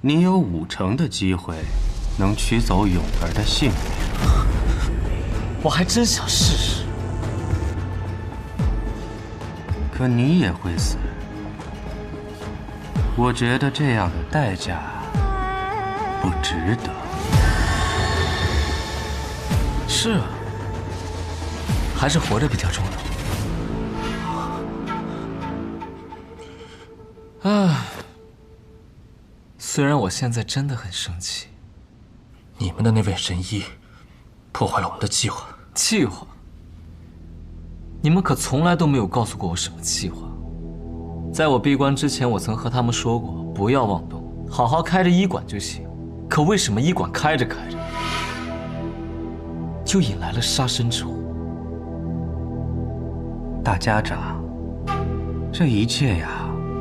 你有50%的机会能取走永儿的性命。我还真想试试。可你也会死。我觉得这样的代价不值得。是啊，还是活着比较重要。唉，虽然我现在真的很生气。你们的那位神医破坏了我们的计划。计划？你们可从来都没有告诉过我什么计划。在我闭关之前，我曾和他们说过，不要妄动，好好开着医馆就行。可为什么医馆开着开着，就引来了杀身之祸？大家长，这一切呀，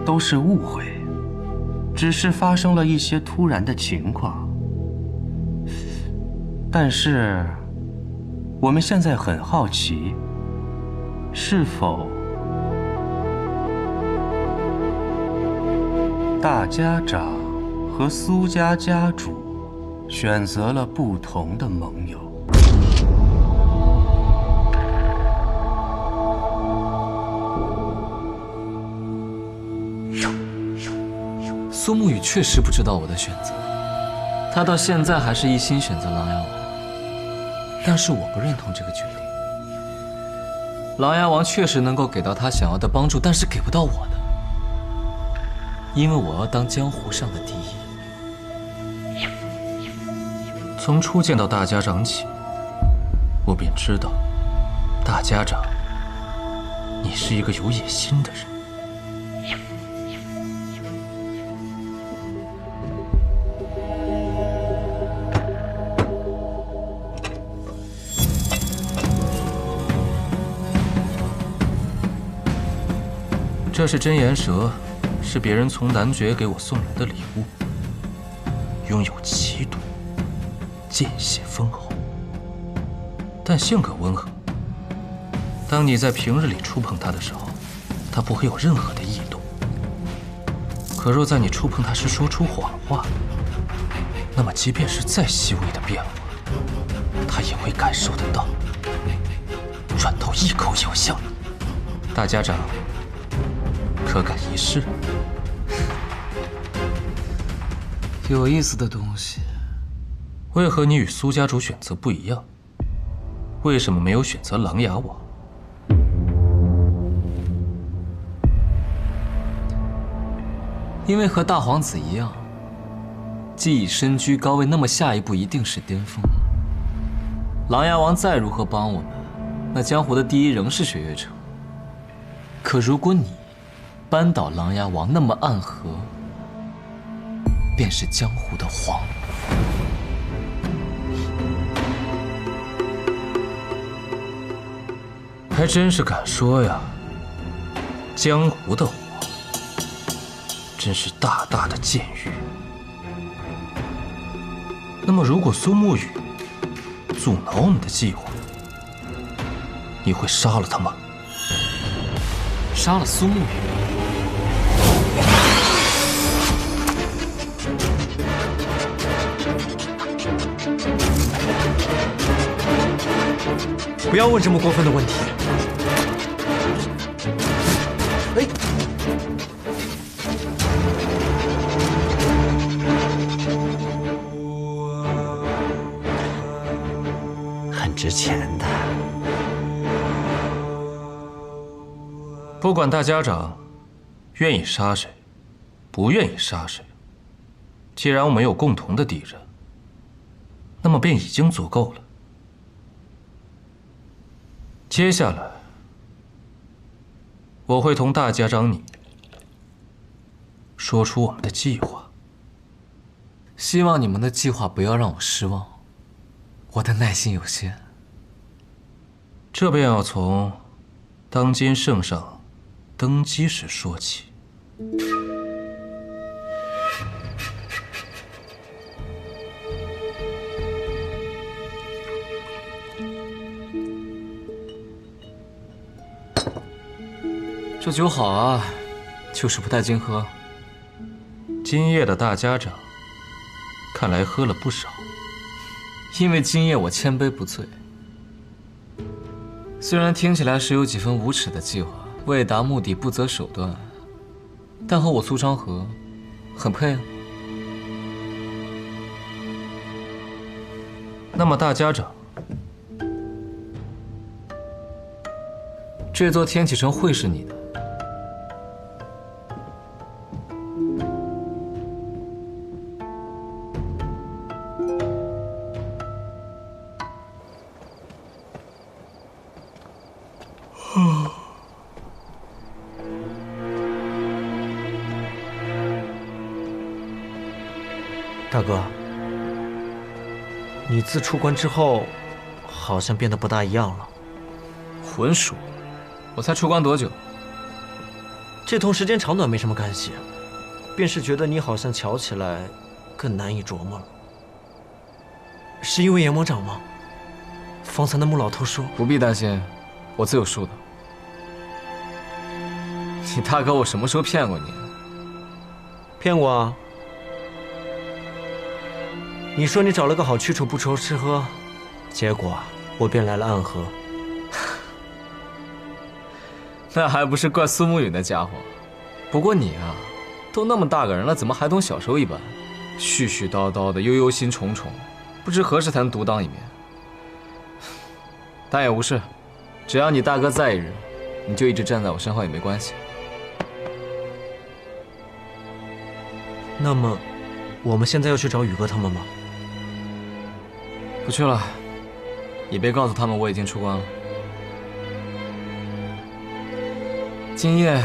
都是误会，只是发生了一些突然的情况。但是，我们现在很好奇，是否大家长和苏家家主选择了不同的盟友？苏沐雨确实不知道我的选择，他到现在还是一心选择琅琊王，但是我不认同这个决定。琅琊王确实能够给到他想要的帮助，但是给不到我的，因为我要当江湖上的第一。从初见到大家长起，我便知道，大家长，你是一个有野心的人。这是真言蛇，是别人从男爵给我送来的礼物，拥有奇毒，见血封喉，但性格温和。当你在平日里触碰它的时候，它不会有任何的异动。可若在你触碰它时说出谎话，那么即便是再细微的变化，它也会感受得到，转头一口咬向你。大家长，可敢一试？有意思的东西。为何你与苏家主选择不一样？为什么没有选择琅琊王？因为和大皇子一样，既已身居高位，那么下一步一定是巅峰。琅琊王再如何帮我们，那江湖的第一仍是雪月城。可如果你扳倒琅琊王，那么暗河便是江湖的皇。还真是敢说呀！江湖的皇，真是大大的僭越。那么，如果苏沐雨阻挠我们的计划，你会杀了他吗？杀了苏沐雨？不要问这么过分的问题。哎，很值钱的。不管大家长愿意杀谁，不愿意杀谁，既然我们有共同的敌人，那么便已经足够了。接下来，我会同大家长你说出我们的计划。希望你们的计划不要让我失望，我的耐心有限。这便要从当今圣上登基时说起。这酒好啊，就是不太经喝。今夜的大家长看来喝了不少。因为今夜我千杯不醉。虽然听起来是有几分无耻的计划，为达目的不择手段，但和我苏昌河很配啊。那么大家长，这座天启城会是你的。大哥，你自出关之后，好像变得不大一样了。混属，我才出关多久？这同时间长短没什么干系，便是觉得你好像瞧起来更难以琢磨了。是因为阎魔掌吗？方才那木老头说……不必担心，我自有数的。你大哥，我什么时候骗过你？骗我啊！你说你找了个好去处不愁吃喝，结果我便来了暗河。那还不是怪苏沐雨那家伙。不过你啊，都那么大个人了，怎么还同小时候一般，絮絮叨叨的，又忧心忡忡，不知何时才能独当一面。但也无事，只要你大哥在一日，你就一直站在我身后也没关系。那么，我们现在要去找宇哥他们吗？不去了，也别告诉他们我已经出关了。今夜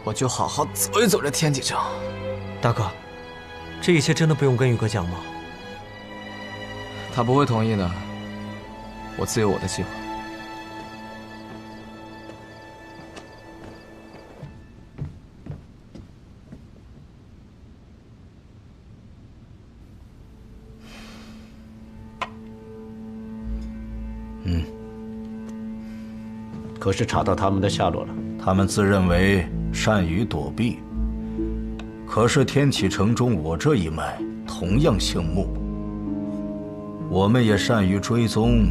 我就好好走一走这天启城。大哥，这一切真的不用跟宇哥讲吗？他不会同意的，我自有我的计划。可是查到他们的下落了。他们自认为善于躲避，可是天启城中我这一脉同样姓穆，我们也善于追踪。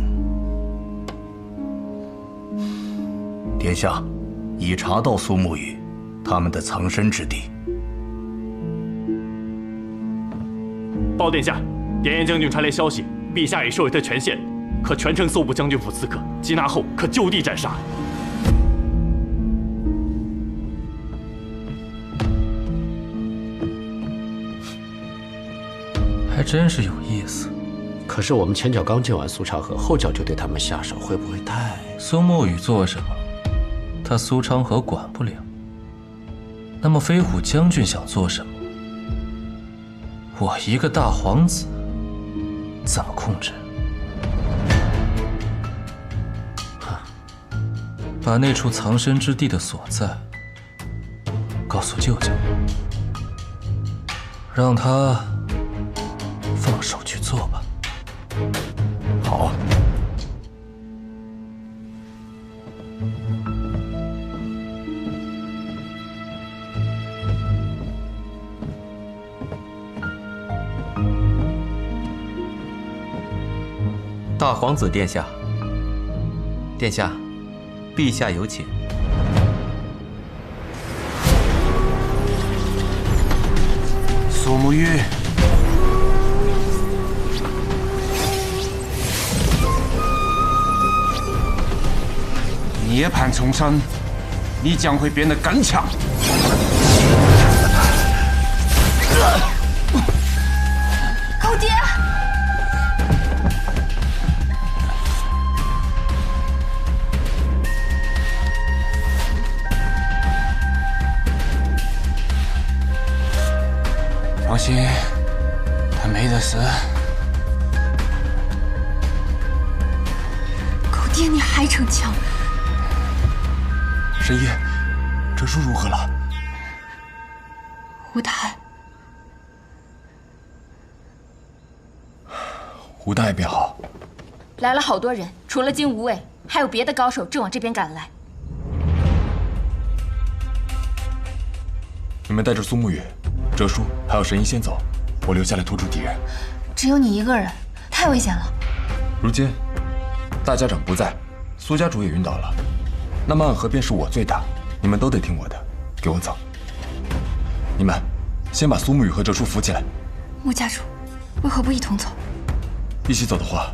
殿下已查到苏沐雨他们的藏身之地。报殿下，典彦将军传来消息，陛下已授予他权限，可全城搜捕将军府刺客，缉拿后可就地斩杀。还真是有意思。可是我们前脚刚见完苏昌河，后脚就对他们下手，会不会太……苏沐雨做什么，他苏昌河管不了。那么飞虎将军想做什么，我一个大皇子怎么控制？把那处藏身之地的所在告诉舅舅，让他放手去做吧。好。大皇子殿下，殿下，陛下有请。苏沐雨，涅槃重生，你将会变得更强。狗爹！放心，他没得死。狗爹，你还逞强！神医，这书如何了？吴太，吴大爷便好。来了好多人，除了金无畏，还有别的高手正往这边赶来。你们带着苏沐雨、哲叔还有神医先走，我留下来拖住敌人。只有你一个人，太危险了。如今大家长不在，苏家主也晕倒了，那么暗河便是我最大，你们都得听我的，给我走。你们先把苏沐雨和哲叔扶起来。穆家主，为何不一同走？一起走的话，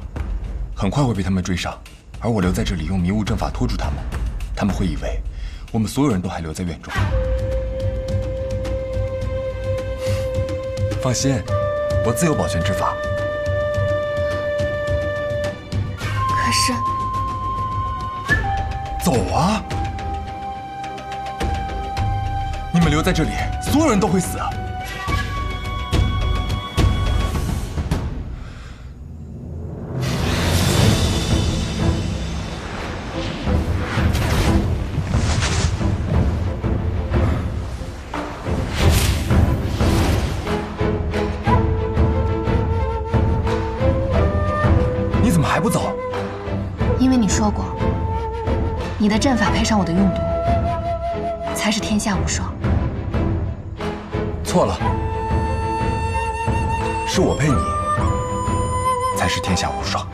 很快会被他们追上，而我留在这里用迷雾阵法拖住他们，他们会以为我们所有人都还留在院中。放心，我自有保全之法。可是，走啊！你们留在这里，所有人都会死啊！你怎么还不走？因为你说过，你的阵法配上我的用毒，才是天下无双。错了，是我配你，才是天下无双。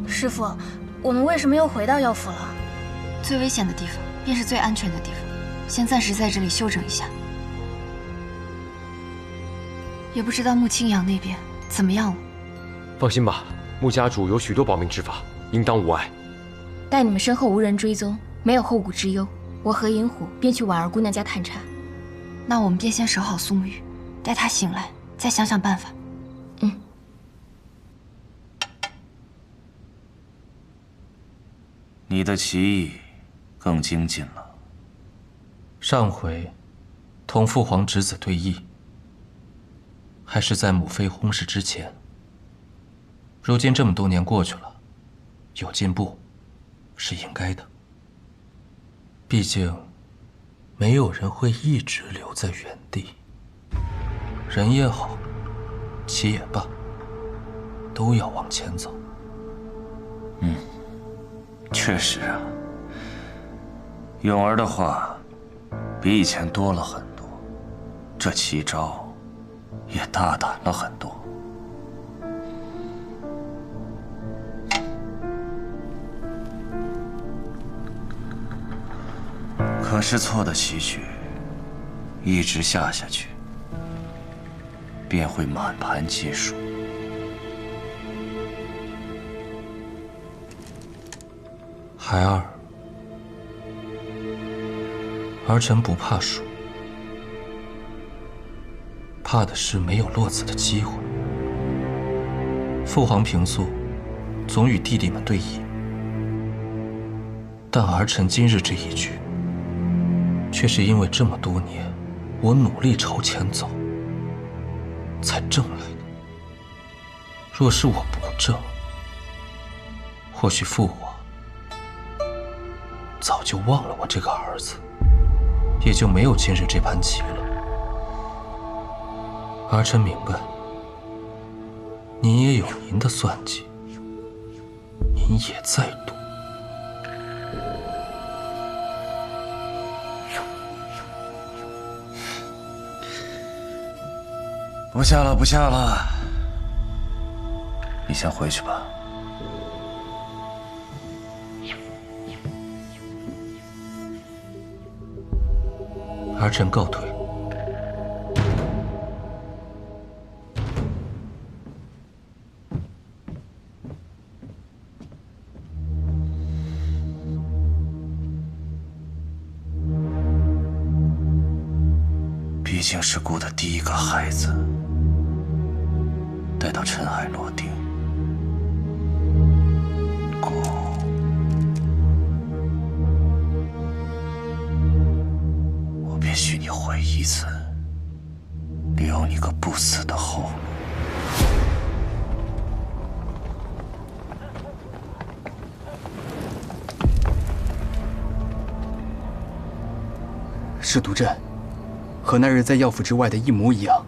师父，我们为什么又回到药府了？最危险的地方，便是最安全的地方。先暂时在这里休整一下。也不知道穆清扬那边怎么样了。放心吧，穆家主有许多保命之法，应当无碍。待你们身后无人追踪，没有后顾之忧，我和银虎便去婉儿姑娘家探查。那我们便先守好苏沐雨，待她醒来再想想办法。你的棋艺更精进了。上回同父皇侄子对弈，还是在母妃薨逝之前。如今这么多年过去了，有进步是应该的。毕竟，没有人会一直留在原地。人也好，棋也罢，都要往前走。确实啊，咏儿的话比以前多了很多，这奇招也大胆了很多。可是错的棋局，一直下去，便会满盘皆输。孩儿，儿臣不怕输，怕的是没有落子的机会。父皇平素总与弟弟们对弈，但儿臣今日这一局，却是因为这么多年我努力朝前走，才挣来的。若是我不挣，或许父王早就忘了我这个儿子，也就没有今日这盘棋了。儿臣明白，您也有您的算计，您也在赌。不下了，不下了，你先回去吧。儿臣告退。毕竟是顾的第一个孩子，待到尘埃落定，顾，我为一次，留你个不死的后。是毒阵，和那日在药府之外的一模一样。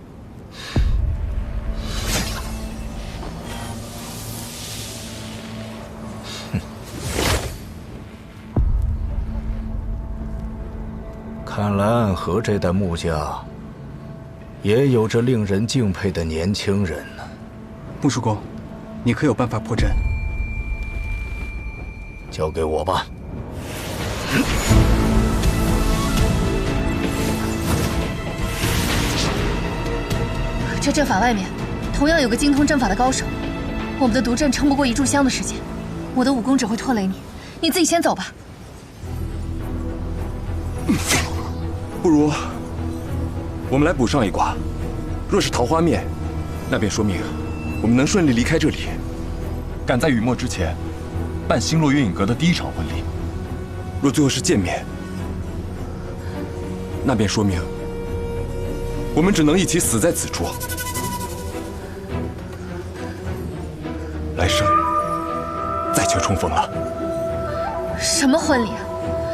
看来暗河这代穆家也有着令人敬佩的年轻人呢。穆叔公，你可有办法破阵？交给我吧。这阵法外面同样有个精通阵法的高手，我们的毒阵撑不过一炷香的时间，我的武功只会拖累你，你自己先走吧。不如我们来补上一卦。若是桃花面，那便说明我们能顺利离开这里，赶在雨末之前办星落月影阁的第一场婚礼。若最后是见面，那便说明我们只能一起死在此处。来生再求重逢了。什么婚礼啊？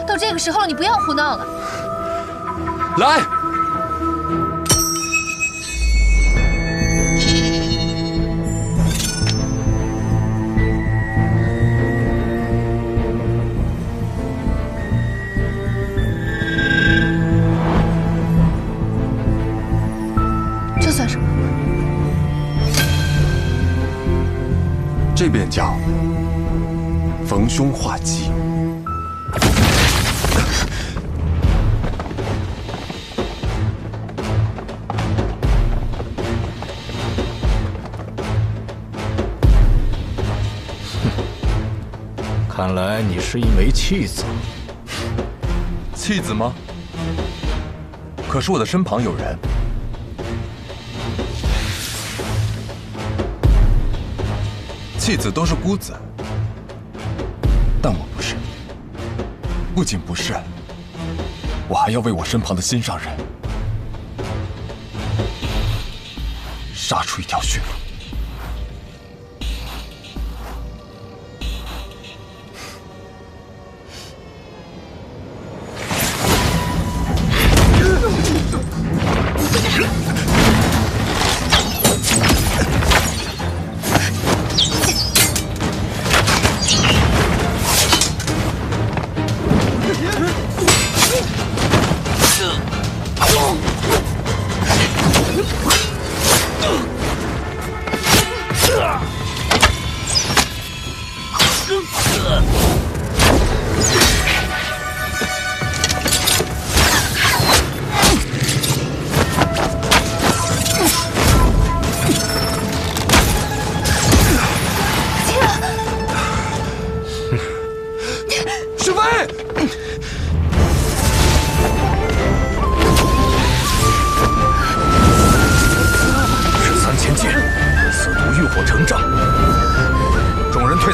都这个时候了，你不要胡闹了。来。这算什么？这便叫逢凶化吉。看来你是一枚弃子。弃子吗？可是我的身旁有人。弃子都是孤子，但我不是。不仅不是，我还要为我身旁的心上人杀出一条血路。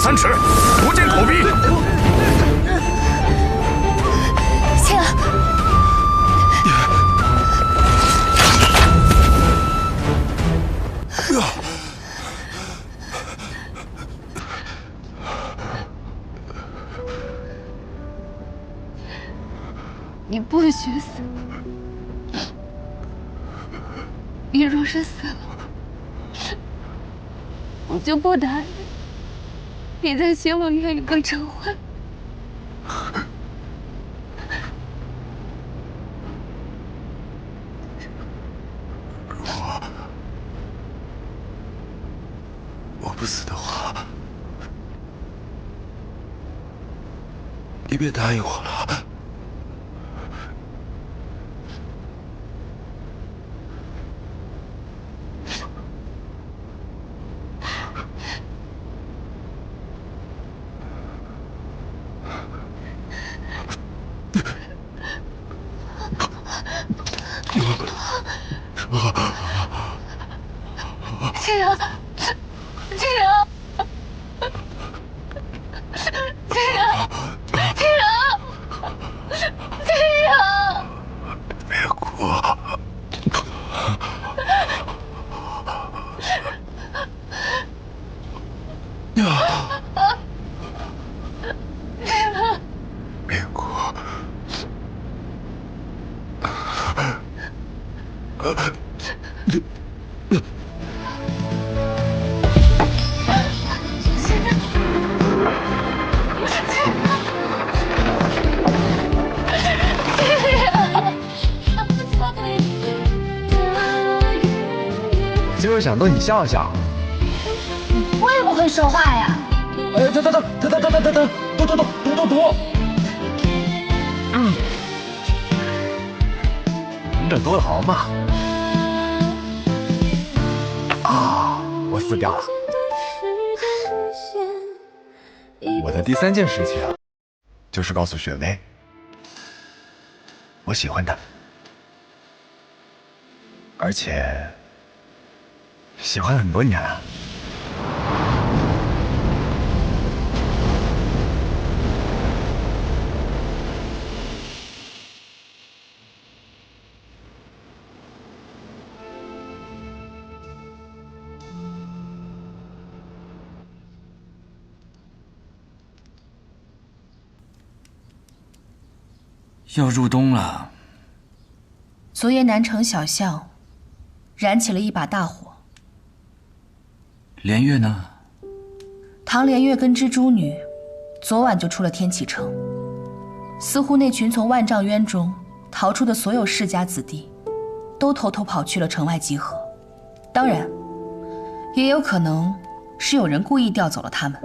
3尺，不见口鼻。青儿，你不许死！你若是死了，我就不答应你在星落月影阁成婚。如果我不死的话，你别答应我了。青阳，青阳，青阳，青阳，青阳，别哭。就是想逗你笑笑。会不会说话呀？哎，等，读。忍者多劳嘛。啊，我死掉了。我的第3件事情，就是告诉雪薇，我喜欢她，而且喜欢很多年了。要入冬了。昨夜南城小巷燃起了一把大火。连月呢？唐连月跟蜘蛛女昨晚就出了天启城，似乎那群从万丈渊中逃出的所有世家子弟，都偷偷跑去了城外集合。当然，也有可能是有人故意调走了他们。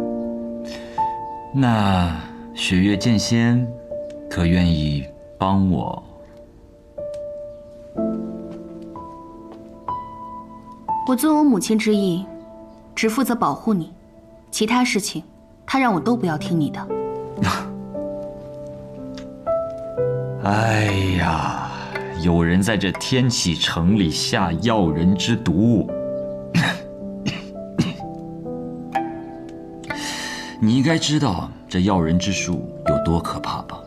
那雪月剑仙，可愿意帮我？我遵我母亲之意，只负责保护你，其他事情，她让我都不要听你的。哎呀，有人在这天启城里下药人之毒，你应该知道这药人之术有多可怕吧？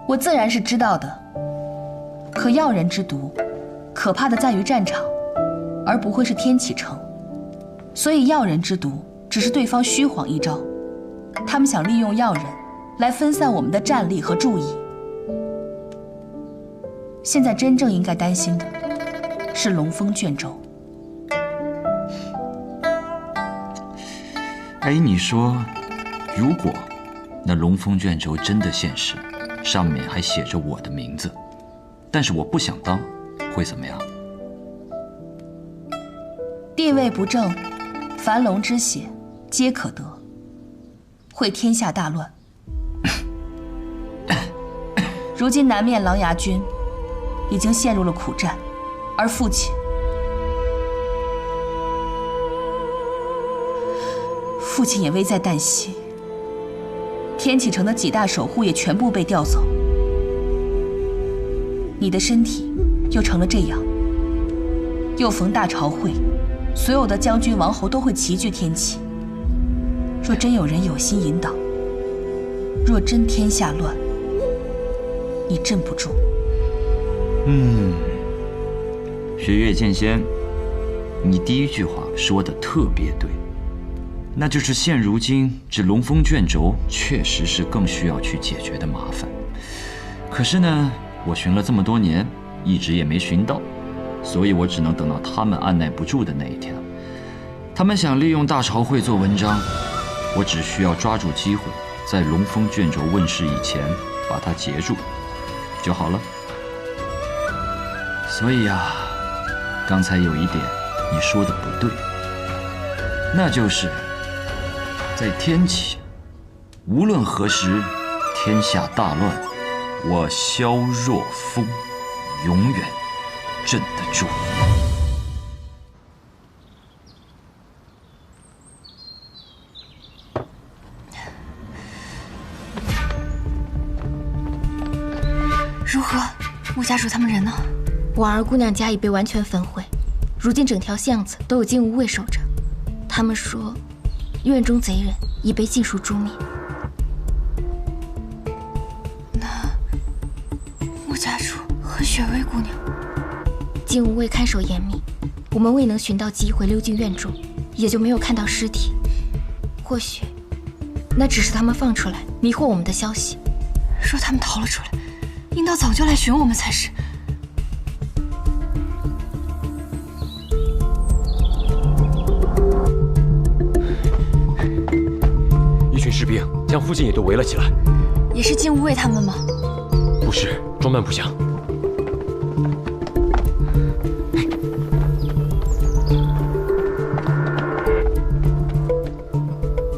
我自然是知道的，可药人之毒，可怕的在于战场，而不会是天启城。所以药人之毒只是对方虚晃一招，他们想利用药人来分散我们的战力和注意。现在真正应该担心的是龙峰卷轴。哎，你说，如果那龙峰卷轴真的现实，上面还写着我的名字，但是我不想当，会怎么样？地位不正，凡龙之血皆可得，会天下大乱。如今南面狼牙军已经陷入了苦战，而父亲也危在旦夕。天启城的几大守护也全部被调走，你的身体又成了这样。又逢大朝会，所有的将军王侯都会齐聚天启。若真有人有心引导，若真天下乱，你镇不住。雪月剑仙，你第一句话说的特别对，那就是现如今这龙峰卷轴确实是更需要去解决的麻烦。可是呢，我寻了这么多年，一直也没寻到，所以我只能等到他们按耐不住的那一天。他们想利用大朝会做文章，我只需要抓住机会，在龙峰卷轴问世以前把它截住就好了。所以啊，刚才有一点你说的不对，那就是在天启，无论何时，天下大乱，我萧若风永远镇得住。如何？穆家主他们人呢？婉儿姑娘家已被完全焚毁，如今整条巷子都有金吾卫守着。他们说，院中贼人已被尽数诛灭。那穆家主和雪薇姑娘，金吾卫看守严密，我们未能寻到机会溜进院中，也就没有看到尸体。或许，那只是他们放出来迷惑我们的消息。若他们逃了出来，应当早就来寻我们才是。将附近也都围了起来。也是金无畏他们吗？不是，装扮不像。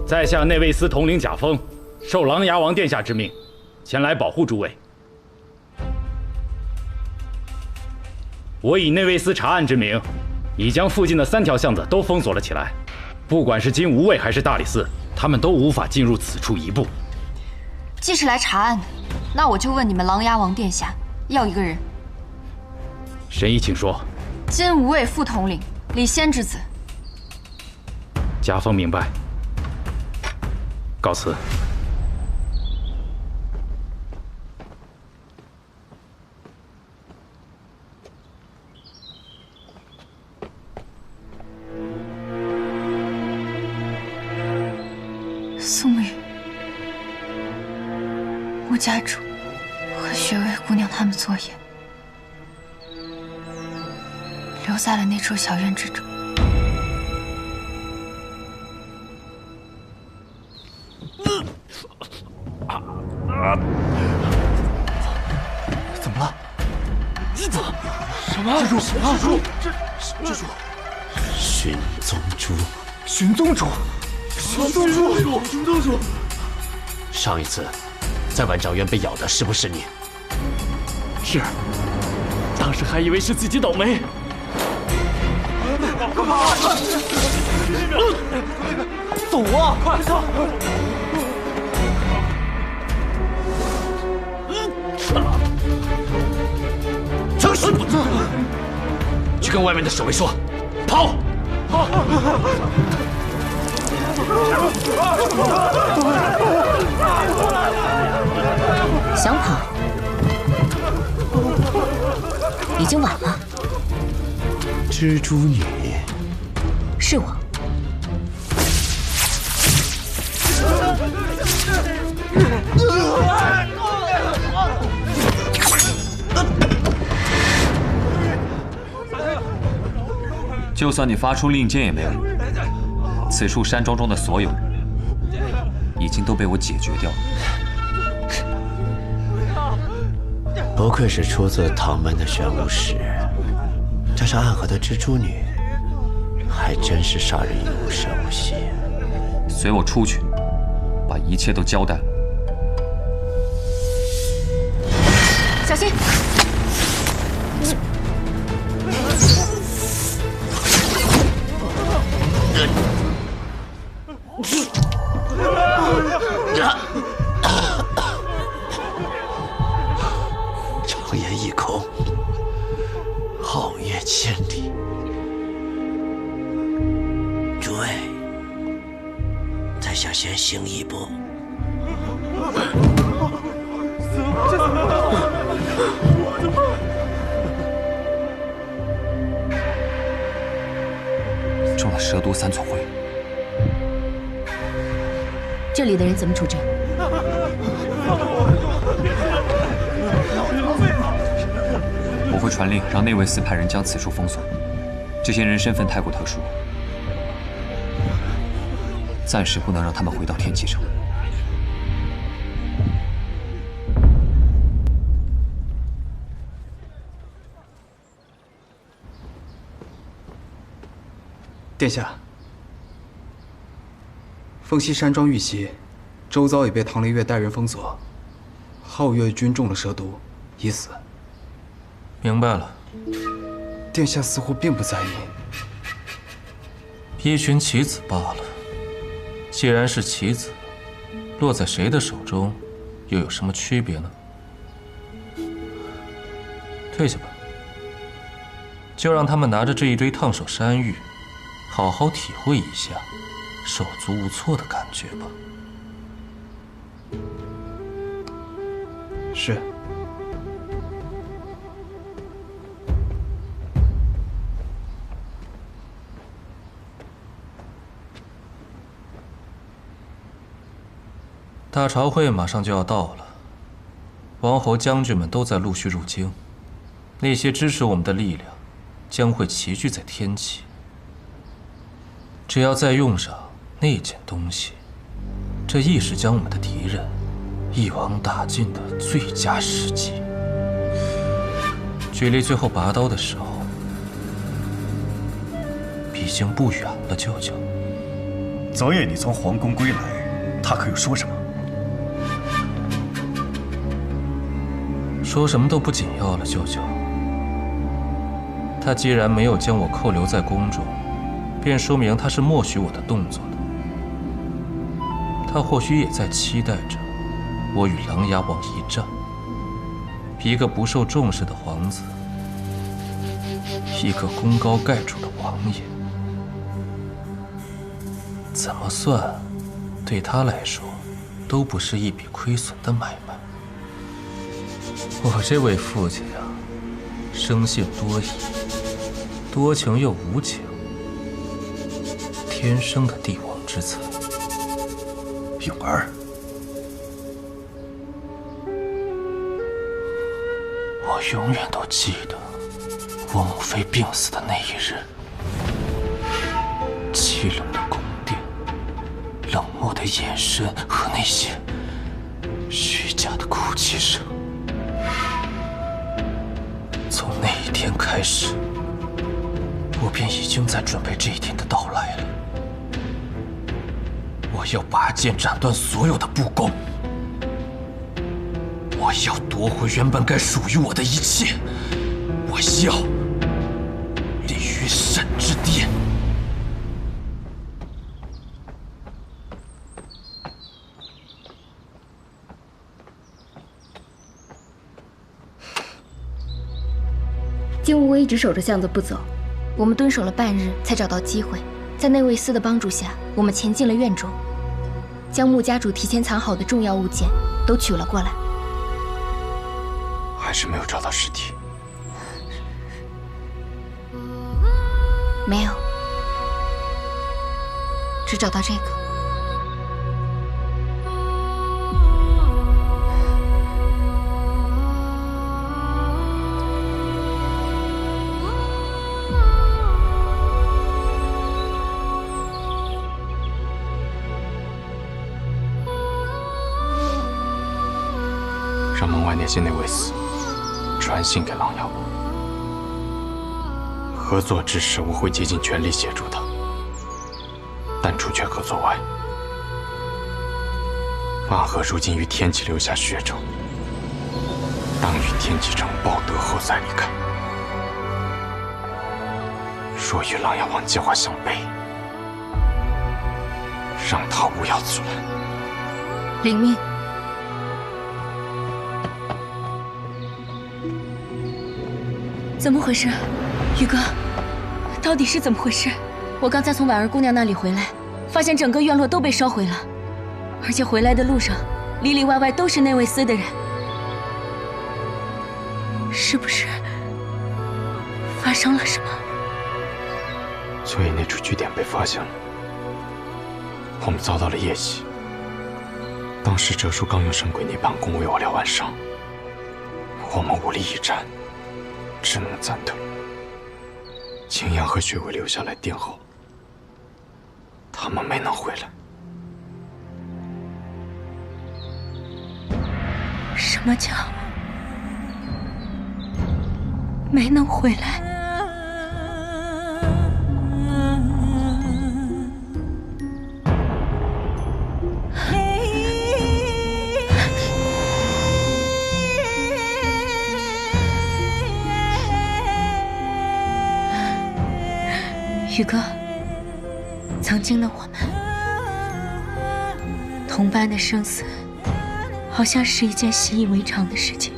在下内卫司统领贾峰，受琅琊王殿下之命，前来保护诸位。我以内卫司查案之名，已将附近的3条巷子都封锁了起来。不管是金无畏还是大理寺，他们都无法进入此处一步。既是来查案的，那我就问你们琅琊王殿下，要一个人。神医，请说。金无畏副统领李仙之子。贾峰明白。告辞。苏沐雨，穆家主和雪薇姑娘他们昨夜留在了那处小院之中。怎么了？什么？蜘蛛！蜘蛛！寻踪蛛！寻踪蛛！寻踪蛛！上一次在万丈渊被咬的是不是你？是。当时还以为是自己倒霉。快跑！走啊！快走！成事不做，去跟外面的守卫说，跑！想跑，已经晚了。蜘蛛女，是我。就算你发出令箭也没有用。此处山庄中的所有人，已经都被我解决掉了。不愧是出自唐门的玄武石，加上暗河的蜘蛛女，还真是杀人于无声无息。随我出去，把一切都交代了。小心！长言一空，皓月千里。诸位，在下先行一步。中了蛇毒3寸灰。这里的人怎么处置？我会传令让内卫司派人将此处封锁。这些人身份太过特殊，暂时不能让他们回到天启城。殿下，凤溪山庄遇袭，周遭已被唐灵月带人封锁，皓月君中了蛇毒，已死。明白了。殿下似乎并不在意。一群棋子罢了。既然是棋子，落在谁的手中，又有什么区别呢？退下吧，就让他们拿着这一堆烫手山芋，好好体会一下手足无措的感觉吧。是。大朝会马上就要到了，王侯将军们都在陆续入京，那些支持我们的力量将会齐聚在天启。只要再用上那件东西，这亦是将我们的敌人一网打尽的最佳时机。距离最后拔刀的时候，已经不远了，舅舅。昨夜你从皇宫归来，他可有说什么？说什么都不紧要了，舅舅。他既然没有将我扣留在宫中，便说明他是默许我的动作的。他或许也在期待着我与琅琊王一战。一个不受重视的皇子，一个功高盖主的王爷，怎么算，对他来说，都不是一笔亏损的买卖。我这位父亲呀，生性多疑，多情又无情，天生的帝王之才。永儿，我永远都记得我母妃病死的那一日，凄冷的宫殿，冷漠的眼神和那些虚假的哭泣声。从那一天开始，我便已经在准备这一天的到来了。我要拔剑斩断所有的不公，我要夺回原本该属于我的一切，我要立于神之巅。金无畏一直守着巷子不走，我们蹲守了半日才找到机会，在内卫司的帮助下，我们前进了院中，将穆家主提前藏好的重要物件都取了过来。还是没有找到尸体。没有，只找到这个。让门外那些内卫司传信给琅琊王，合作之时我会竭尽全力协助他，但除却合作外，万和如今于天启留下血仇，当与天启城报德后再离开。若与琅琊王计划相悖，让他勿要阻拦。领命。怎么回事，宇哥？到底是怎么回事？我刚才从婉儿姑娘那里回来，发现整个院落都被烧毁了，而且回来的路上，里里外外都是内卫司的人，是不是发生了什么？昨夜那处据点被发现了，我们遭到了夜袭。当时哲叔刚用神鬼涅槃弓为我疗完伤，我们无力一战，只能暂退。青阳和雪薇留下来殿后，他们没能回来。什么叫没能回来？宇哥，曾经的我们，同伴的生死，好像是一件习以为常的事情。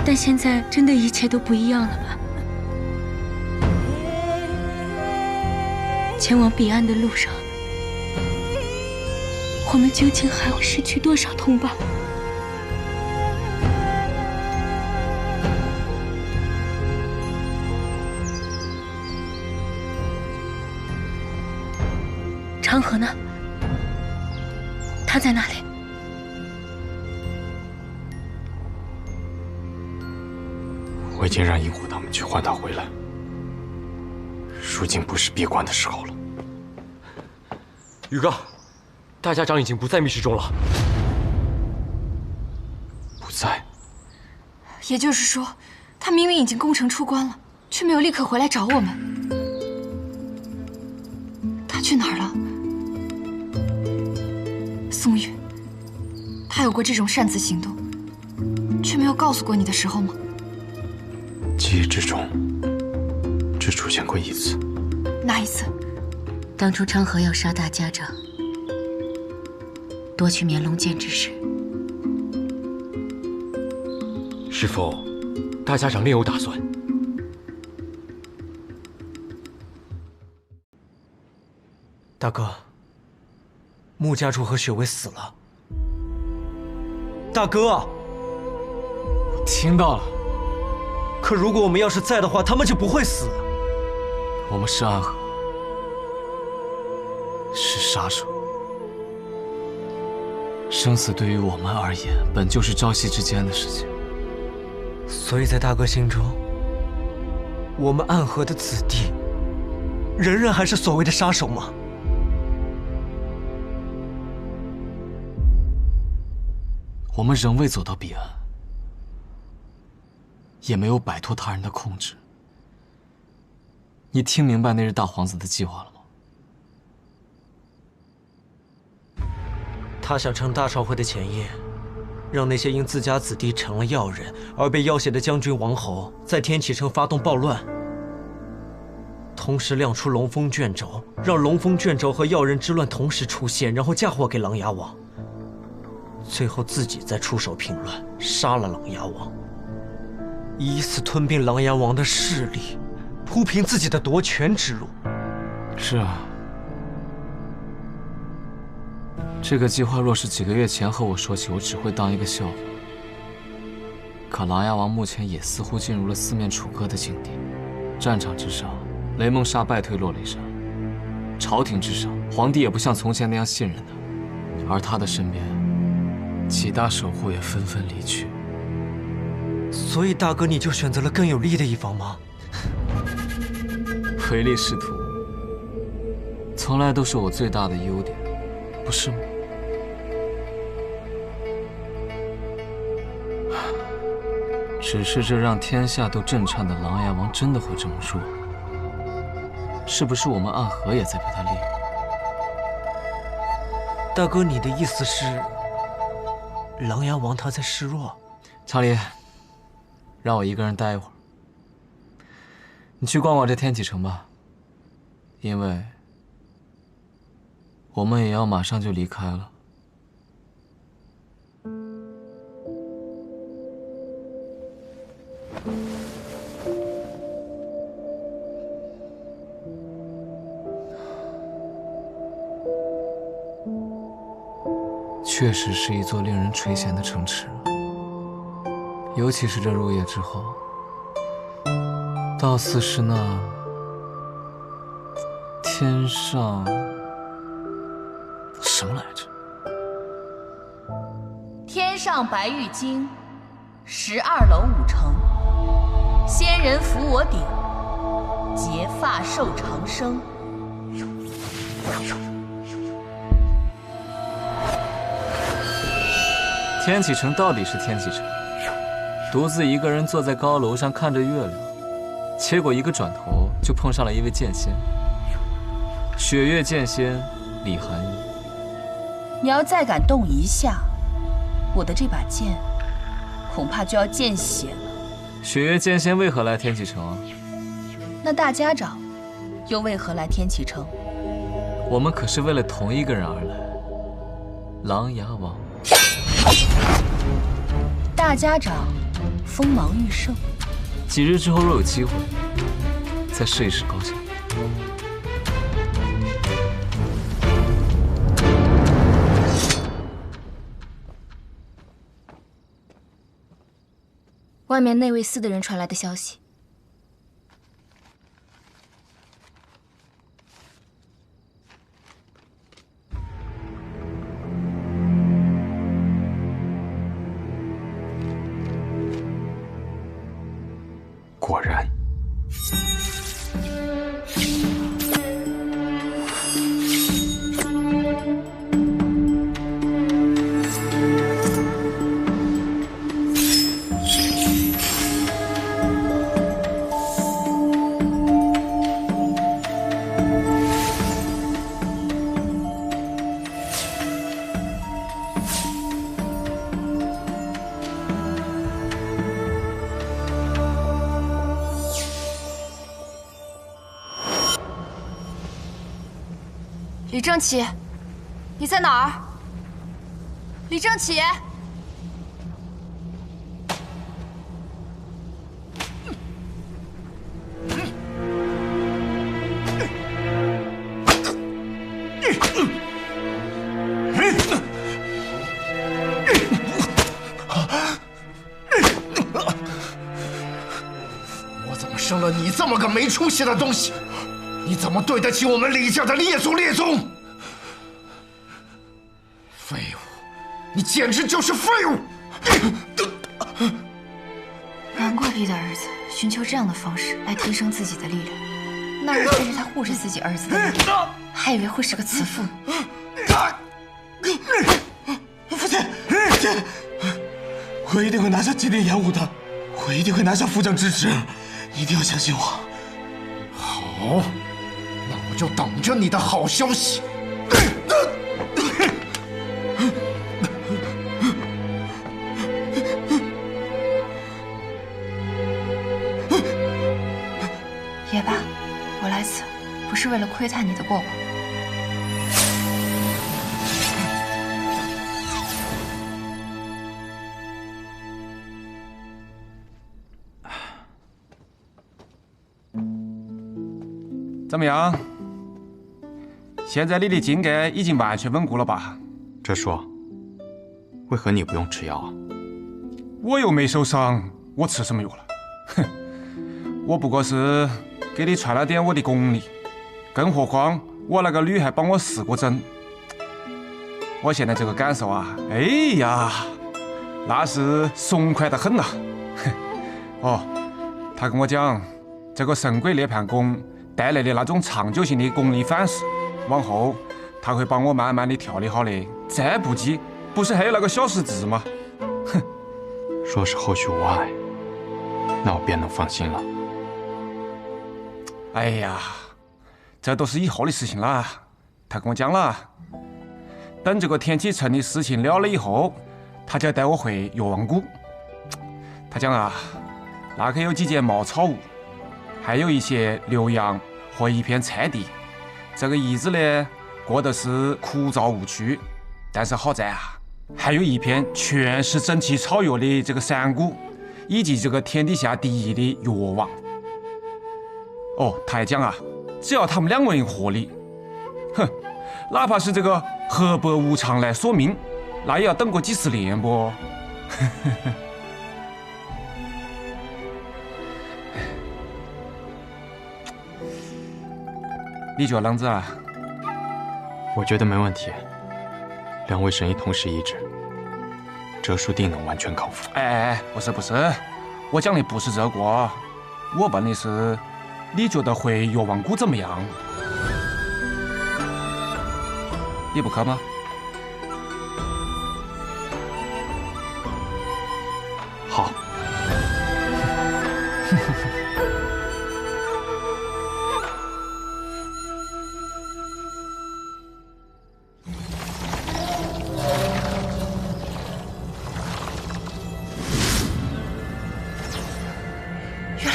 但现在真的一切都不一样了吧？前往彼岸的路上，我们究竟还会失去多少同伴？长河呢？他在哪里？我已经让萤火他们去唤他回来，如今不是闭关的时候了。宇哥，大家长已经不在密室中了。不在。也就是说，他明明已经攻城出关了，却没有立刻回来找我们。他去哪儿了？宋玉，他有过这种擅自行动，却没有告诉过你的时候吗？记忆之中，只出现过一次。哪一次？当初昌河要杀大家长，夺取绵龙剑之时。是否大家长另有打算？大哥，穆家主和雪薇死了。大哥，我听到了。可如果我们要是在的话，他们就不会死。我们是暗河，是杀手，生死对于我们而言，本就是朝夕之间的事情。所以在大哥心中，我们暗河的子弟，仍然还是所谓的杀手吗？我们仍未走到彼岸，也没有摆脱他人的控制。你听明白那日大皇子的计划了吗？他想趁大朝会的前夜，让那些因自家子弟成了要人而被要挟的将军王侯，在天启城发动暴乱，同时亮出龙峰卷轴，让龙峰卷轴和要人之乱同时出现，然后嫁祸给琅琊王。最后自己再出手平乱，杀了琅琊王，以此吞并琅琊王的势力，铺平自己的夺权之路。是啊，这个计划若是几个月前和我说起，我只会当一个笑话。可琅琊王目前也似乎进入了四面楚歌的境地，战场之上，雷梦莎败退洛雷山；朝廷之上，皇帝也不像从前那样信任他，而他的身边，几大守护也纷纷离去。所以大哥，你就选择了更有利的一方吗？唯利是图，从来都是我最大的优点，不是吗？只是这让天下都震颤的琅琊王真的会这么弱？是不是我们暗河也在被他利用？大哥，你的意思是，琅琊王他在示弱？查理，让我一个人待一会儿。你去逛逛这天启城吧，因为我们也要马上就离开了。确实是一座令人垂涎的城池，尤其是这入夜之后，倒似是那天上什么来着？天上白玉京，12楼5城，仙人扶我顶，结发寿长生。天启城到底是天启城，独自一个人坐在高楼上看着月亮，结果一个转头就碰上了一位剑仙，雪月剑仙李寒玉。你要再敢动一下，我的这把剑恐怕就要见血了。雪月剑仙为何来天启城啊？那大家长又为何来天启城？我们可是为了同一个人而来，琅琊王。大家长锋芒愈盛，几日之后若有机会，再试一试高下。外面内卫司的人传来的消息。果然，李正启，你在哪儿？李正启。 生了你这么个没出息的东西，你怎么对得起我们李家的列祖列宗？废物！你简直就是废物！难怪李的儿子寻求这样的方式来提升自己的力量。那人看着他护着自己儿子的力量，还以为会是个慈父。父亲，我一定会拿下吉林演武的，我一定会拿下副将之职。 你一定要相信我。好，那我就等着你的好消息。也罢，我来此不是为了窥探你的过往。怎么样？现在你的筋骨已经完全稳固了吧？哲叔，为何你不用吃药啊？我又没受伤，我吃什么药了？哼，我不过是给你传了点我的功力，更何况我那个女还帮我试过针。我现在这个感受啊，哎呀，那是爽快得很呐！哼，哦，他跟我讲，这个神鬼涅槃功。 带来的那种长久性的功力反噬，往后他会帮我慢慢的调理好的。再不济，不是还有那个小十字吗？哼！若是后续无碍，那我便能放心了。哎呀，这都是以后的事情啦。他跟我讲了，等这个天启城的事情了了以后，他就要带我回药王谷。他讲啊，那可有几间茅草屋，还有一些牛羊。 和一片菜地，这个日子呢过得是枯燥无趣，但是好在啊，还有一片全是整齐草药的这个山谷，以及这个天底下第一的药王。哦，他还讲啊，只要他们两个人合力，哼，哪怕是这个河伯无常来索命，那也要等个几十年不？你觉得啷子啊？我觉得没问题。两位神医同时医治，哲叔定能完全康复。哎，不是，我讲的不是这个，我问的是，你觉得回药王谷怎么样？你不去吗？好。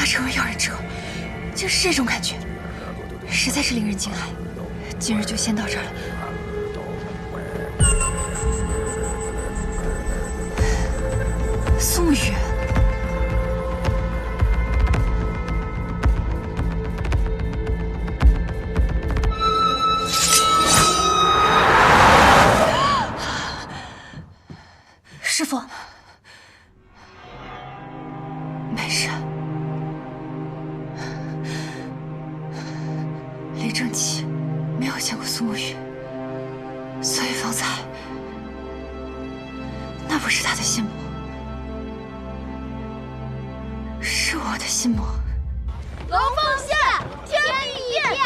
成为药人之后，竟是这种感觉，实在是令人惊骇。今日就先到这儿了。苏沐雨，师父，没事。 李正启没有见过苏沐雨，所以方才那不是他的心魔，是我的心魔。龙凤现，天地变，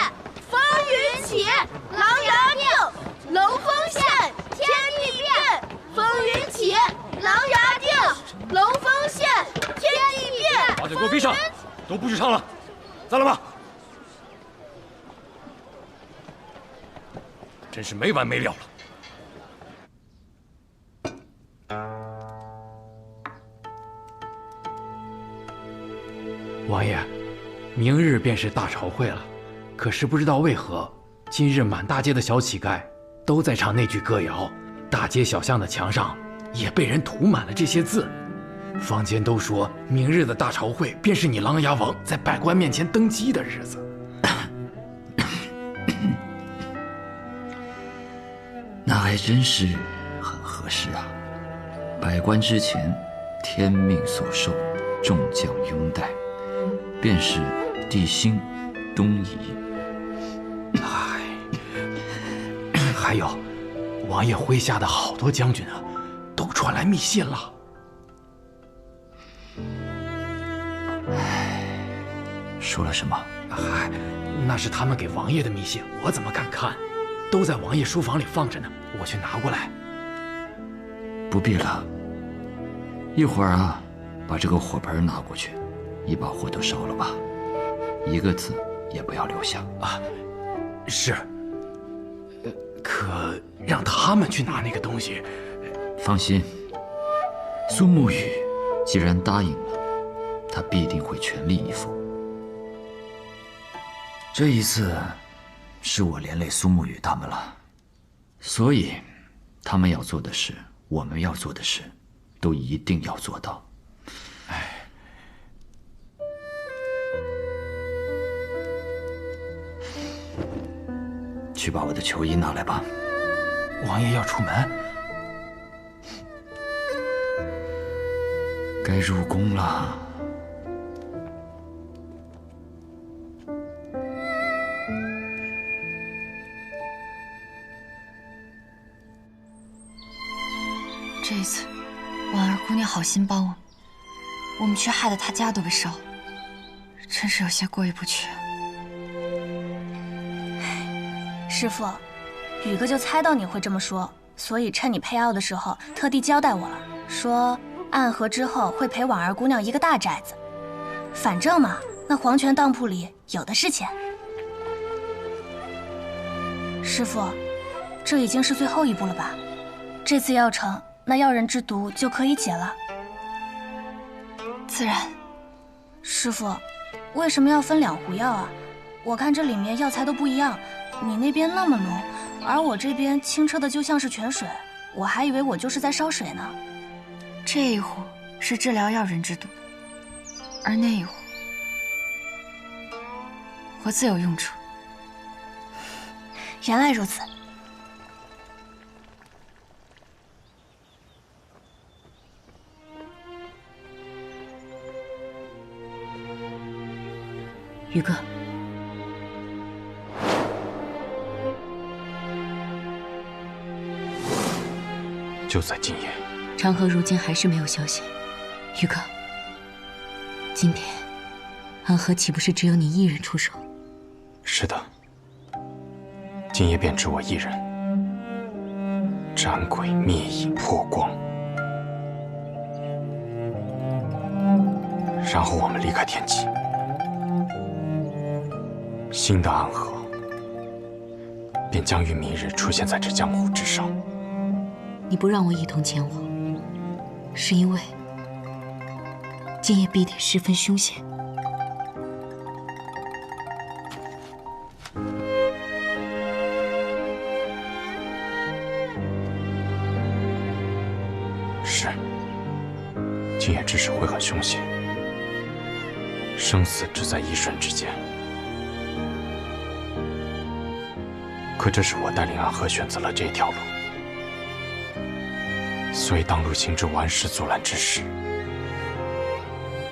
风云起，狼牙定。龙凤现，天地变，风云起，狼牙定。龙凤现，天地变。把嘴给我闭上，都不许唱了，散了吧。 真是没完没了了！王爷，明日便是大朝会了，可是不知道为何今日满大街的小乞丐都在唱那句歌谣，大街小巷的墙上也被人涂满了这些字。坊间都说，明日的大朝会便是你琅琊王在百官面前登基的日子。那还真是很合适啊！百官之前，天命所受，众将拥戴，便是帝辛、东夷。还有，王爷麾下的好多将军啊，都传来密信了。说了什么？嗨，那是他们给王爷的密信，我怎么敢看？都在王爷书房里放着呢，我去拿过来。不必了，一会儿啊，把这个火盆拿过去，一把火都烧了吧，一个字也不要留下啊。是。可让他们去拿那个东西，放心，苏沐雨既然答应了，他必定会全力以赴。这一次，是我连累苏沐雨他们了，所以他们要做的事，我们要做的事，都一定要做到。去把我的球衣拿来吧。王爷要出门，该入宫了。这一次，婉儿姑娘好心帮我们却害得她家都被烧了，真是有些过意不去。师父，宇哥就猜到你会这么说，所以趁你配药的时候，特地交代我了，说暗合之后会陪婉儿姑娘一个大寨子。反正嘛，那黄泉当铺里有的是钱。师父，这已经是最后一步了吧？这次药成，那药人之毒就可以解了。自然。师父，为什么要分2壶药啊？我看这里面药材都不一样。你那边那么浓，而我这边清澈的就像是泉水，我还以为我就是在烧水呢。这一壶是治疗药人之毒，而那一壶我自有用处。原来如此。宇哥。就在今夜，长河如今还是没有消息。宇哥，今天暗河岂不是只有你一人出手？是的，今夜便只我一人，斩鬼灭影破光，然后我们离开天际。新的暗河便将于明日出现在这江湖之上。你不让我一同前往，是因为今夜必定十分凶险。是，今夜之事会很凶险，生死只在一瞬之间。可这是我带领暗河选择了这条路。所以，当陆行之顽石阻拦之时，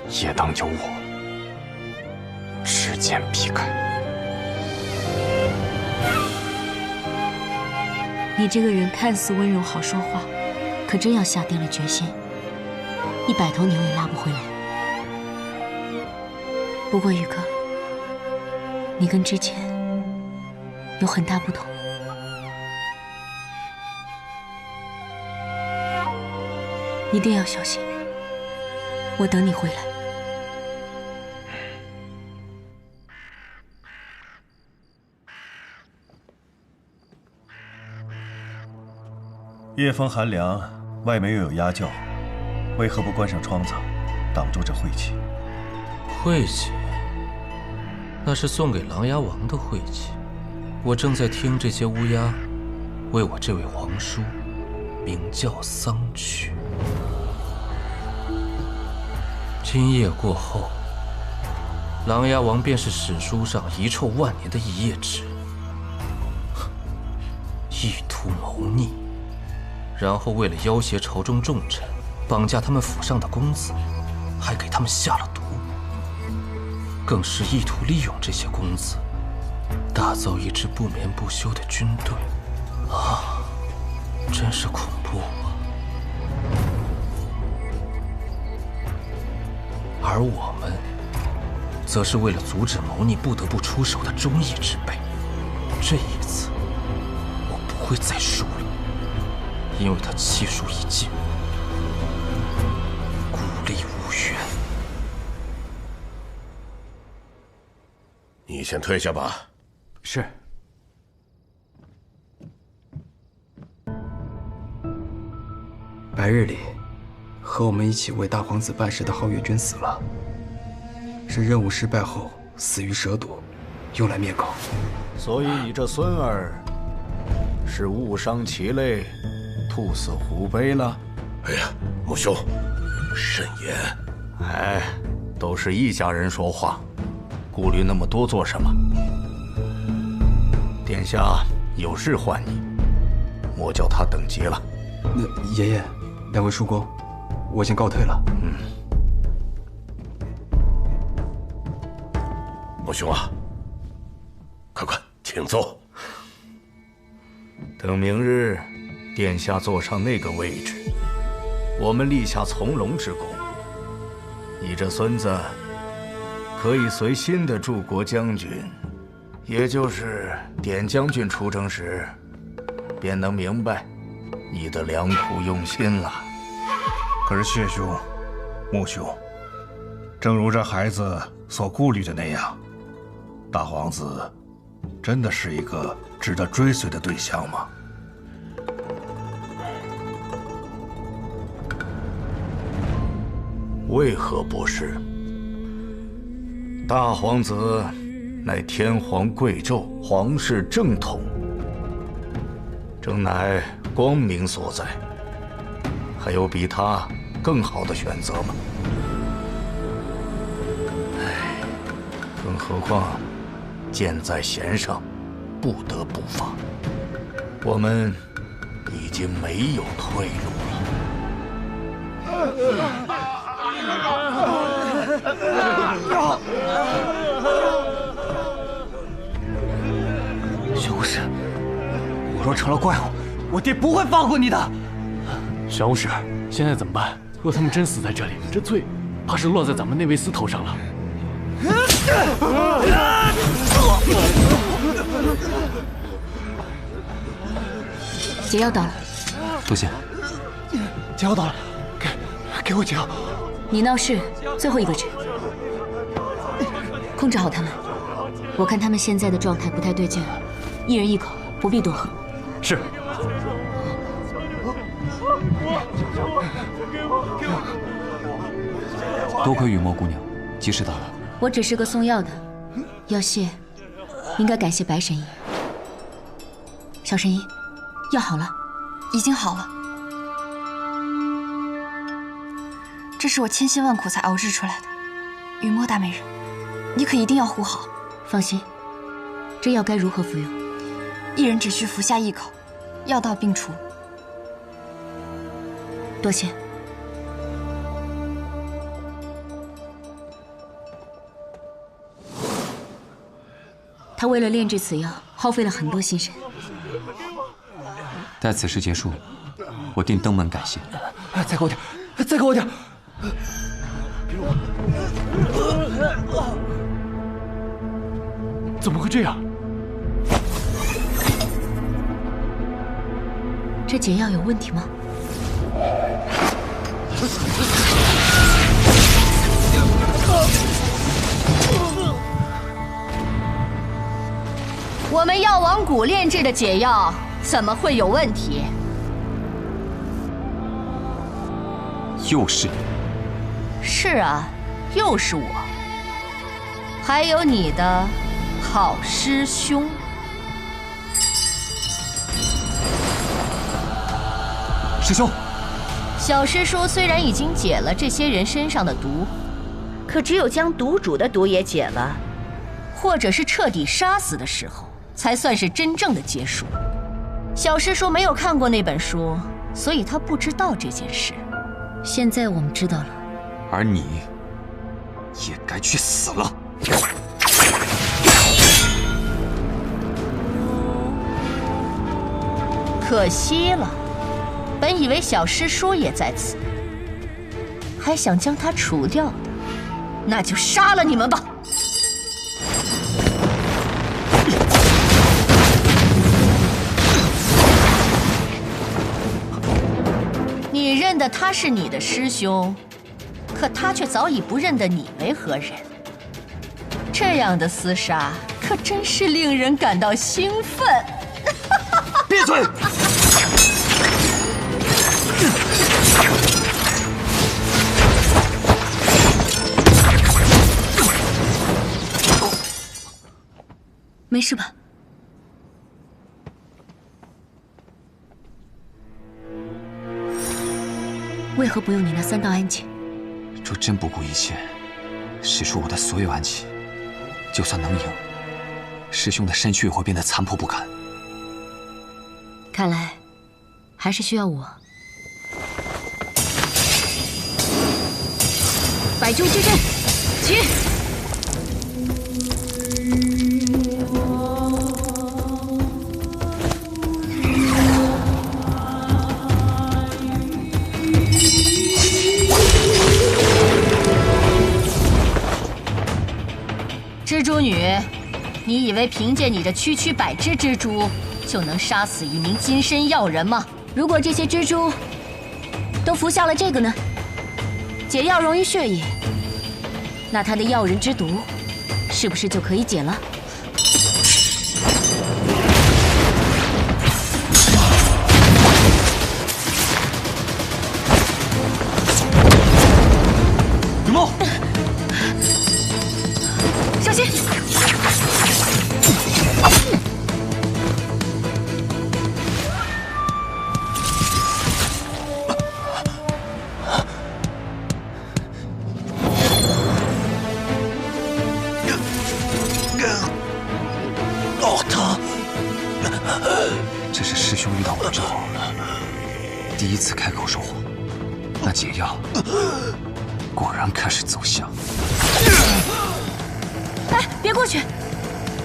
也当由我持剑避开。你这个人看似温柔好说话，可真要下定了决心，100头牛也拉不回来。不过宇哥，你跟之前有很大不同。一定要小心，我等你回来。夜风寒凉，外面又有鸦叫，为何不关上窗子，挡住这晦气？晦气，那是送给琅琊王的晦气。我正在听这些乌鸦为我这位皇叔鸣叫丧曲。今夜过后，琅琊王便是史书上遗臭万年的一页纸，意图谋逆，然后为了要挟朝中重臣，绑架他们府上的公子，还给他们下了毒，更是意图利用这些公子，打造一支不眠不休的军队。啊，真是恐怖啊！而我们，则是为了阻止谋逆不得不出手的忠义之辈。这一次，我不会再输了，因为他气数已尽，孤立无援。你先退下吧。是。白日里，和我们一起为大皇子办事的皓月君死了，是任务失败后死于蛇毒，用来灭口。所以你这孙儿是误伤其类，兔死狐悲了。哎呀，母兄，慎言。哎，都是一家人说话，顾虑那么多做什么？殿下有事唤你，莫叫他等急了。那爷爷，两位叔公，我先告退了。母兄啊，快，请坐。等明日殿下坐上那个位置，我们立下从龙之功。你这孙子可以随新的柱国将军，也就是典将军出征时，便能明白你的良苦用心了。可是谢兄、穆兄，正如这孩子所顾虑的那样，大皇子真的是一个值得追随的对象吗？为何不是？大皇子乃天皇贵胄，皇室正统，正乃光明所在。还有比他更好的选择吗？唉，更何况箭在弦上，不得不发。我们已经没有退路了。玄武使，我若成了怪物，我爹不会放过你的。玄武使，现在怎么办？若他们真死在这里，这罪怕是落在咱们内卫司头上了。解药到了，多谢。解药到了，给我解药。你闹事，最后一个指，控制好他们。我看他们现在的状态不太对劲，一人一口，不必多喝。是。多亏雨墨姑娘及时到了。我只是个送药的，要谢，应该感谢白神医。小神医，药好了，已经好了。这是我千辛万苦才熬制出来的。雨墨大美人，你可一定要护好。放心，这药该如何服用？一人只需服下1口，药到病除。多谢。他为了炼制此药，耗费了很多心神。待此事结束，我定登门感谢。再给我点，再给我点。怎么会这样？这解药有问题吗？我们药王谷炼制的解药怎么会有问题？又是？是啊，又是我。还有你的好师兄。师兄，小师叔虽然已经解了这些人身上的毒，可只有将毒主的毒也解了，或者是彻底杀死的时候，才算是真正的结束。小师叔没有看过那本书，所以他不知道这件事。现在我们知道了，而你也该去死了。可惜了，本以为小师叔也在此，还想将他除掉的，那就杀了你们吧！你认得他是你的师兄，可他却早已不认得你为何人。这样的厮杀，可真是令人感到兴奋。闭嘴！没事吧？为何不用你那3道暗器？若真不顾一切，使出我的所有暗器，就算能赢，师兄的身躯也会变得残破不堪。看来，还是需要我。百鸠之阵，起！蜘蛛女，你以为凭借你的区区100只蜘蛛就能杀死一名金身要人吗？如果这些蜘蛛都服下了这个呢？解药溶于血液，那他的药人之毒是不是就可以解了？雨梦，小心！好疼！这是师兄遇到我之后第一次开口说话，那解药果然开始走向。哎，别过去！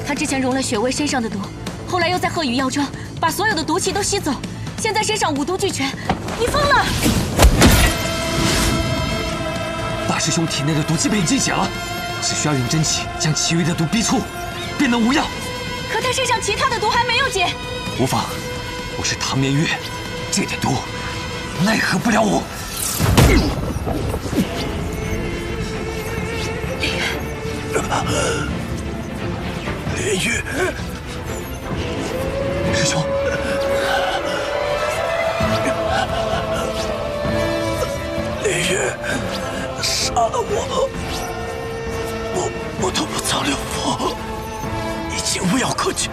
他之前融了雪薇身上的毒，后来又在鹤羽药庄把所有的毒气都吸走，现在身上5毒俱全。你疯了！大师兄体内的毒基本已经解了，只需要用真气将其余的毒逼出，便能无恙。可他身上其他的毒还没有解。无妨，我是唐绵月，这点毒奈何不了我。连月，师兄，连月，杀了我！我都不藏留佛，已经无药可救。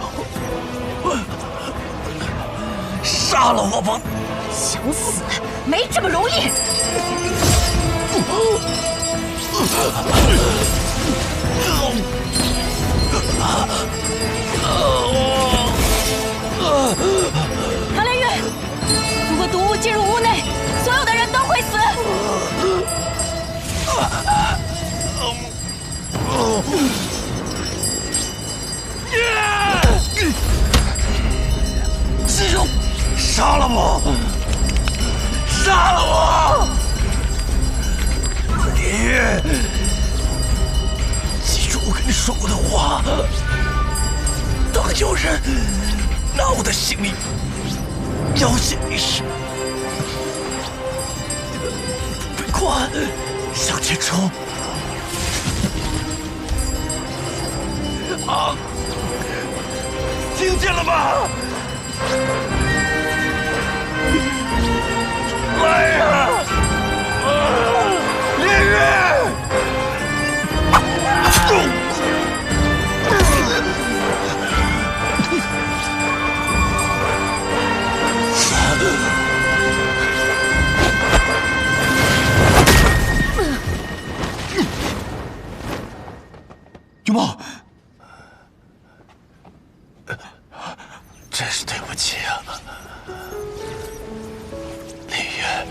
杀了我吧！想死没这么容易。唐连月，如果毒物进入屋内，所有的人都会死。师兄，杀了我！杀了我！连月，记住我跟你说过的话，当有人拿我的性命要挟你时，别管，向前冲！啊！听见了吗？来呀！连月！真是对不起啊，李渊，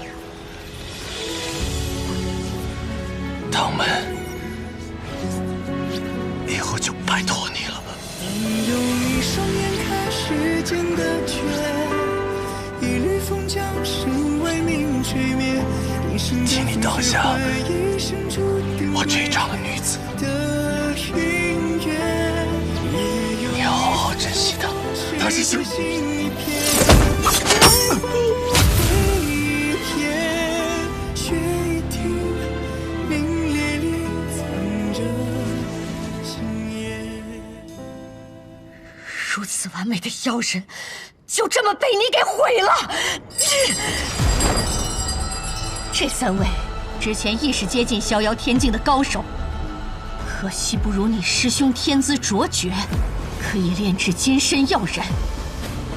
唐门，以后就拜托你了。用一双眼看世间的绝，一缕风将生为民吹灭。请你当下我这场的女子，你要好好珍惜她。大师兄。如此完美的妖人，就这么被你给毁了！这三位之前亦是接近逍遥天境的高手，可惜不如你师兄天资卓绝，可以炼制金身耀然。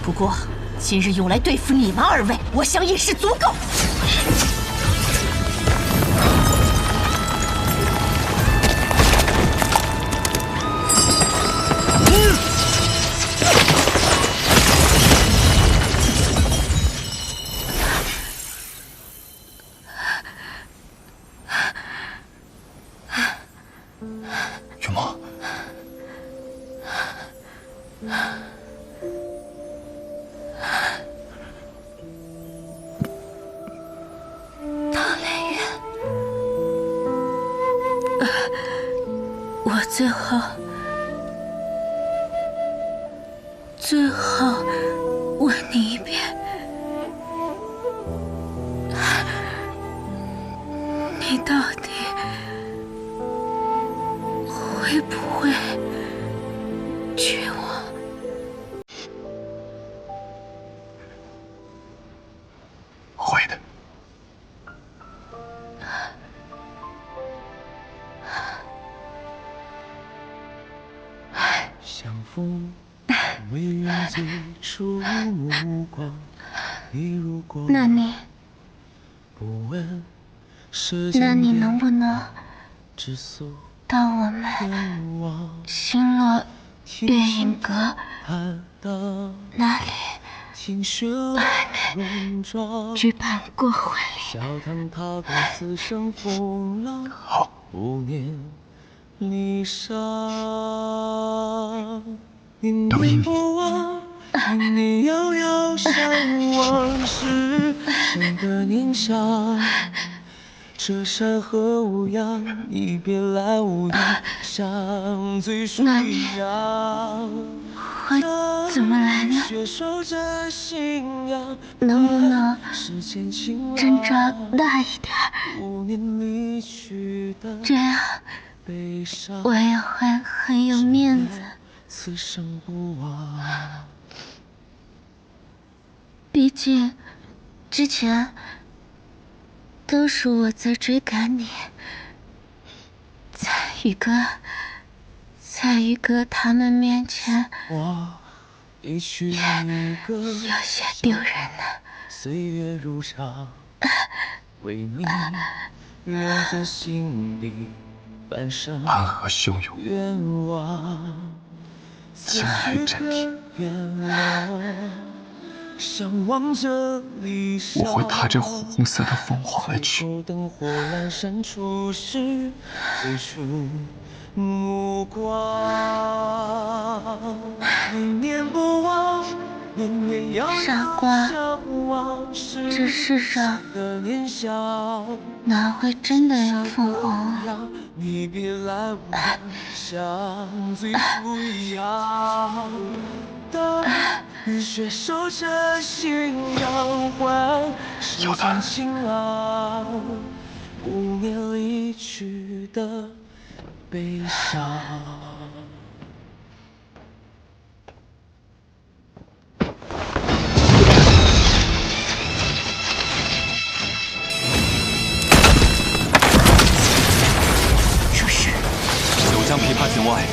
不过今日用来对付你们二位，我想也是足够。云梦，唐莲月，我最后问你一遍，你到底会不会娶我？会的。相逢为缘最初目光，一如过那你能不能到我们星落月影阁那里还没举办过婚礼？好。都依你。你遥遥相望时，谁的年少？这山河无恙，一别来无恙，像醉树一样。我怎么来呢？能不能阵仗大一点？这样我也会很有面子。毕竟之前都是我在追赶你，在宇哥他们面前也有些丢人呢。岁月如常，为你留在心里半生安和汹涌，愿望。青云阵地，我会踏着红色的凤凰而去。目光念不忘，傻瓜，这世上哪会真的有凤凰啊？你别来无恙，像醉树一样。当雨雪守着信仰换世间晴朗，不念离去的悲伤。这是九江琵琶境外，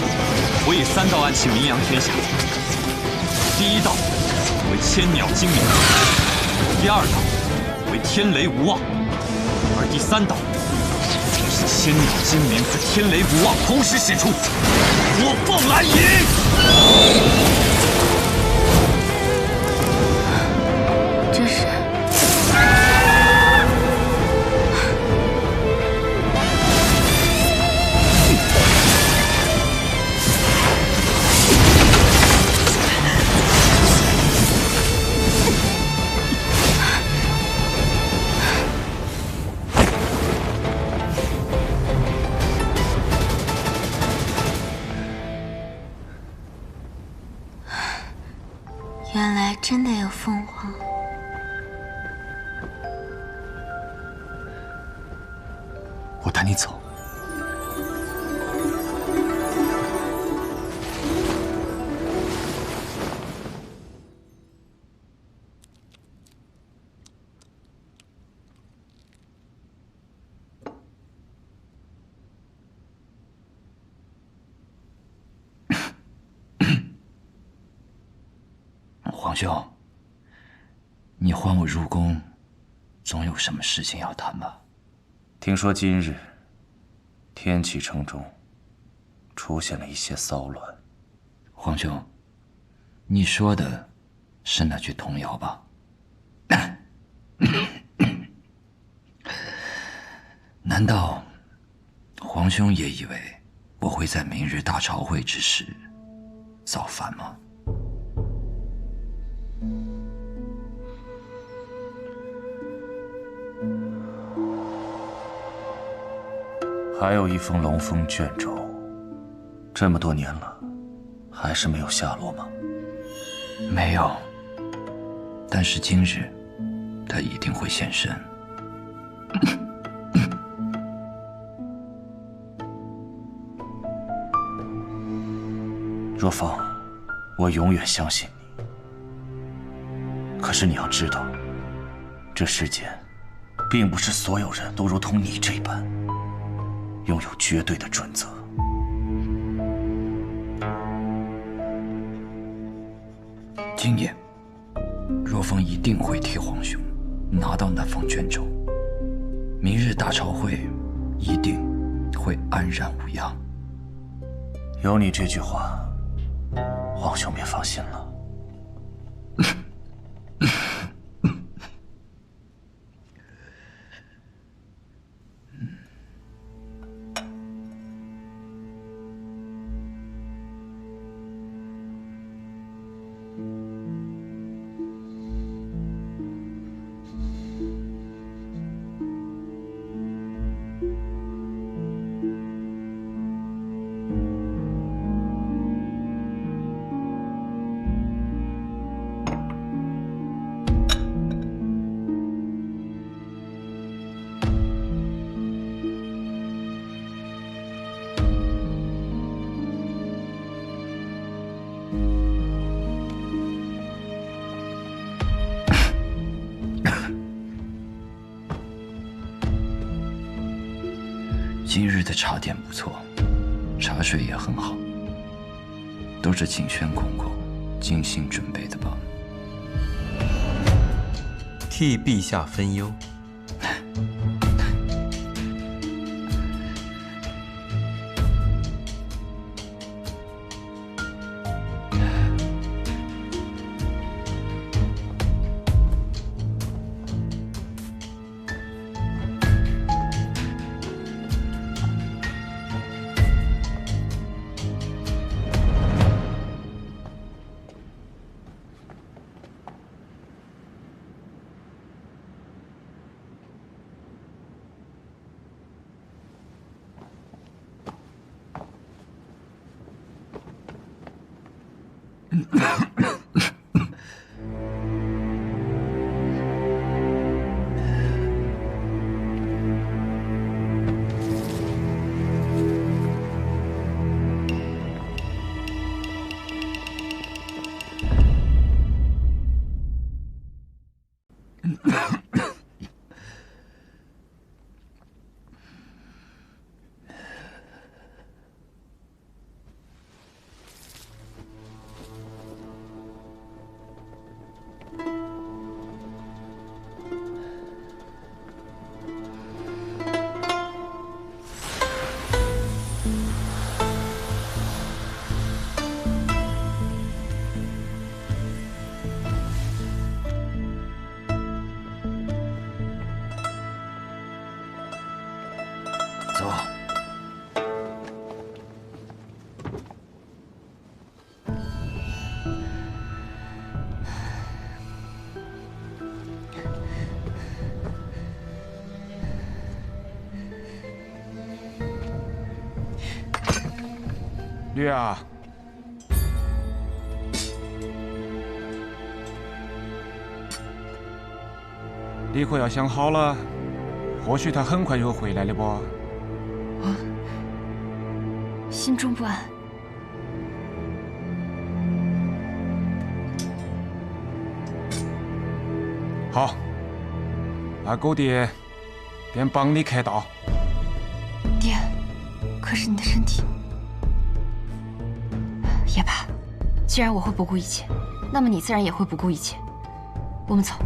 我以3道暗器名扬天下。第1道为千鸟精鸣，第2道为天雷无妄，而第3道正是千鸟精鸣和天雷无妄同时使出，火凤蓝银。原来真的有凤凰。我带你走。皇兄，你唤我入宫，总有什么事情要谈吧？听说今日天启城中出现了一些骚乱。皇兄，你说的是那句童谣吧？难道皇兄也以为我会在明日大朝会之时造反吗？还有一封龙凤卷轴，这么多年了，还是没有下落吗？没有，但是今日他一定会现身。若风，我永远相信你。可是你要知道，这世间并不是所有人都如同你这般拥有绝对的准则。今夜，若风一定会替皇兄拿到那封卷轴，明日大朝会一定会安然无恙。有你这句话，皇兄便放心了。今日的茶点不错，茶水也很好，都是景轩公公精心准备的吧？替陛下分忧。走。绿儿，你可要想好了，或许他很快就会回来的不？心中不安。好，那狗爹便帮你开刀。爹，可是你的身体……也罢，既然我会不顾一切，那么你自然也会不顾一切。我们走。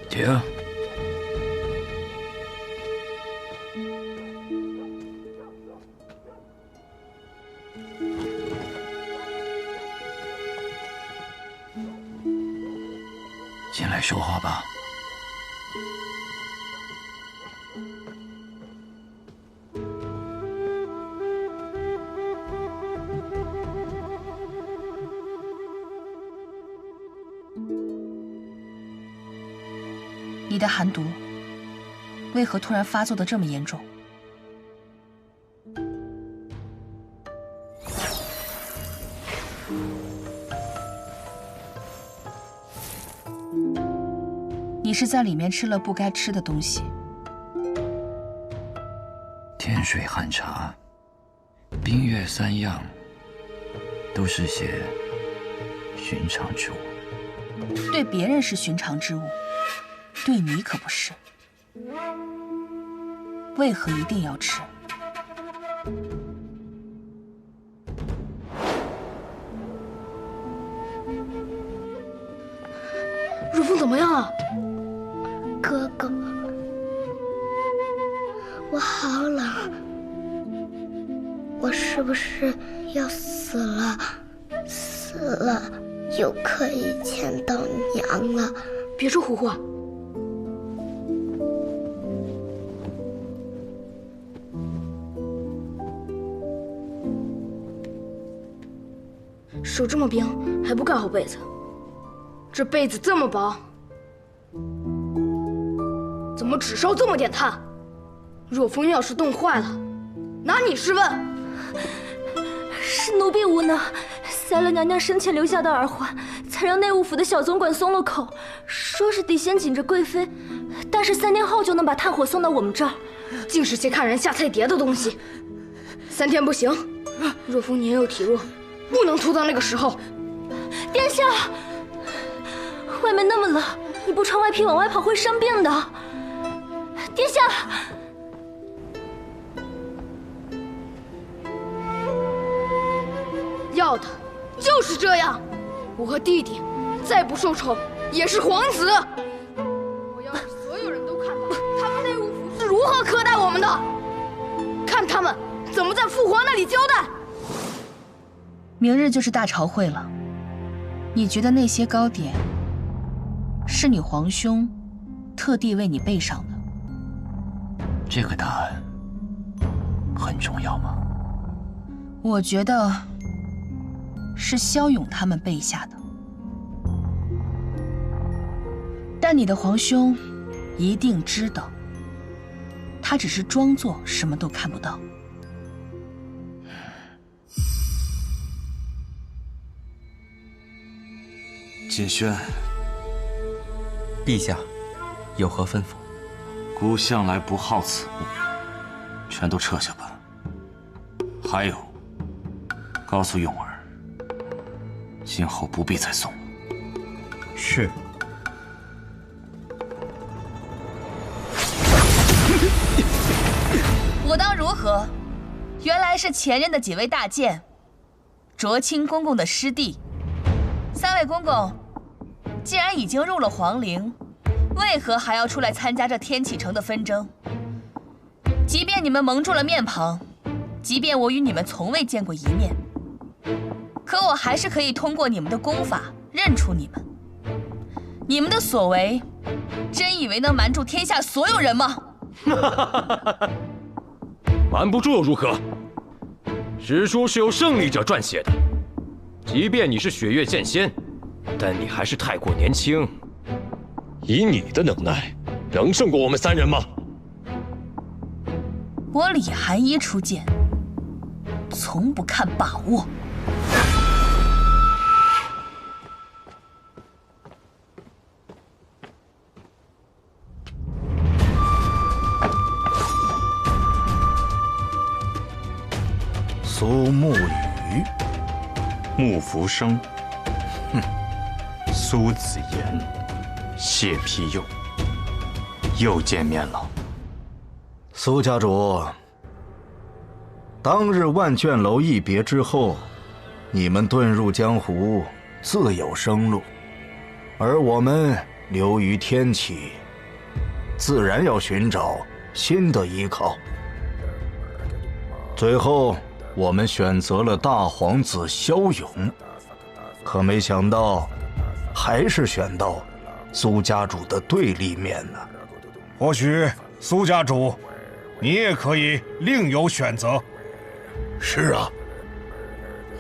停！进来说话吧。你的寒毒为何突然发作的这么严重？你是在里面吃了不该吃的东西。天水寒茶、冰月三样，都是些寻常之物。对别人是寻常之物，对你可不是。为何一定要吃？如风怎么样啊？哥哥，我好冷，我是不是要死了？死了就可以见到娘了。别说胡话。手这么冰，还不盖好被子？这被子这么薄，怎么只烧这么点炭？若风要是冻坏了，拿你是问？是奴婢无能，塞了娘娘生前留下的耳环，才让内务府的小总管松了口，说是得先紧着贵妃，但是3天后就能把炭火送到我们这儿。竟是些看人下菜碟的东西。3天不行，若风年幼体弱，不能拖到那个时候。殿下，外面那么冷，你不穿外披往外跑会生病的。殿下，要的就是这样。我和弟弟再不受宠，也是皇子。我要让所有人都看到他们内务府是如何苛待我们的，看他们怎么在父皇那里交代。明日就是大朝会了，你觉得那些糕点是你皇兄特地为你备上的？这个答案很重要吗？我觉得是骁勇他们备下的，但你的皇兄一定知道，他只是装作什么都看不到。锦轩，陛下有何吩咐？孤向来不好此物，全都撤下吧。还有，告诉永儿，今后不必再送了。是。我当如何？原来是前任的几位大贱，卓清公公的师弟。3位公公，既然已经入了皇陵，为何还要出来参加这天启城的纷争？即便你们蒙住了面庞，即便我与你们从未见过一面，可我还是可以通过你们的功法认出你们。你们的所为，真以为能瞒住天下所有人吗？瞒不住又如何？史书是由胜利者撰写的，即便你是雪月剑仙，但你还是太过年轻。以你的能耐，能胜过我们3人吗？我李寒衣出剑，从不看把握。苏沐雨，穆福生，苏子言，谢丕佑，又见面了。苏家主，当日万卷楼一别之后，你们遁入江湖，自有生路，而我们流于天启，自然要寻找新的依靠。最后，我们选择了大皇子骁勇，可没想到，还是选到苏家主的对立面呢。或许苏家主，你也可以另有选择。是啊，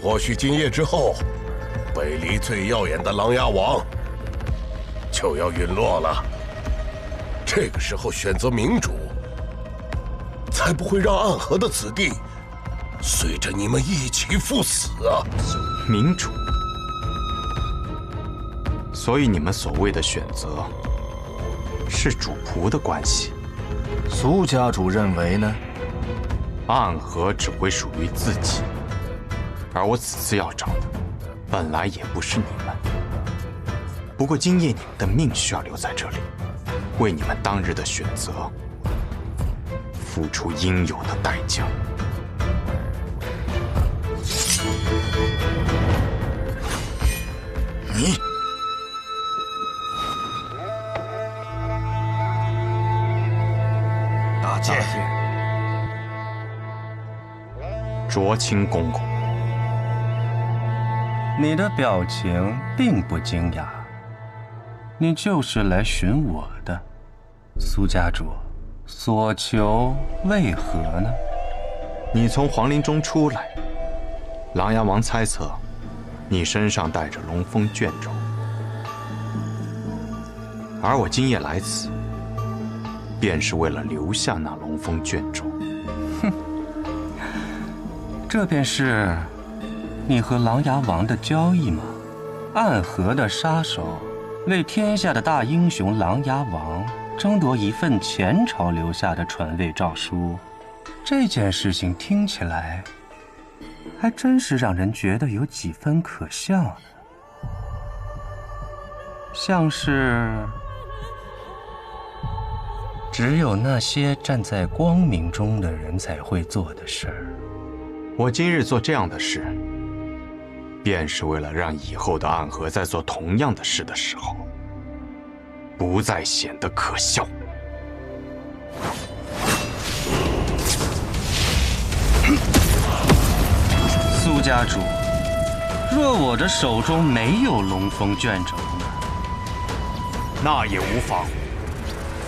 或许今夜之后，北离最耀眼的琅琊王就要陨落了。这个时候选择明主，才不会让暗河的子弟随着你们一起赴死啊！明主，所以你们所谓的选择是主仆的关系。苏家主认为呢？暗河只会属于自己，而我此次要找的本来也不是你们。不过今夜你们的命需要留在这里，为你们当日的选择付出应有的代价。你大姐，卓清公公，你的表情并不惊讶，你就是来寻我的，苏家主，所求为何呢？你从皇陵中出来，琅琊王猜测你身上带着龙凤卷轴，而我今夜来此，便是为了留下那龙凤卷轴。哼，这便是你和琅琊王的交易吗？暗河的杀手为天下的大英雄琅琊王争夺一份前朝留下的传位诏书，这件事情听起来还真是让人觉得有几分可笑呢，像是只有那些站在光明中的人才会做的事儿。我今日做这样的事，便是为了让以后的暗河在做同样的事的时候，不再显得可笑。苏家主，若我的手中没有龙凤卷轴呢？那也无妨，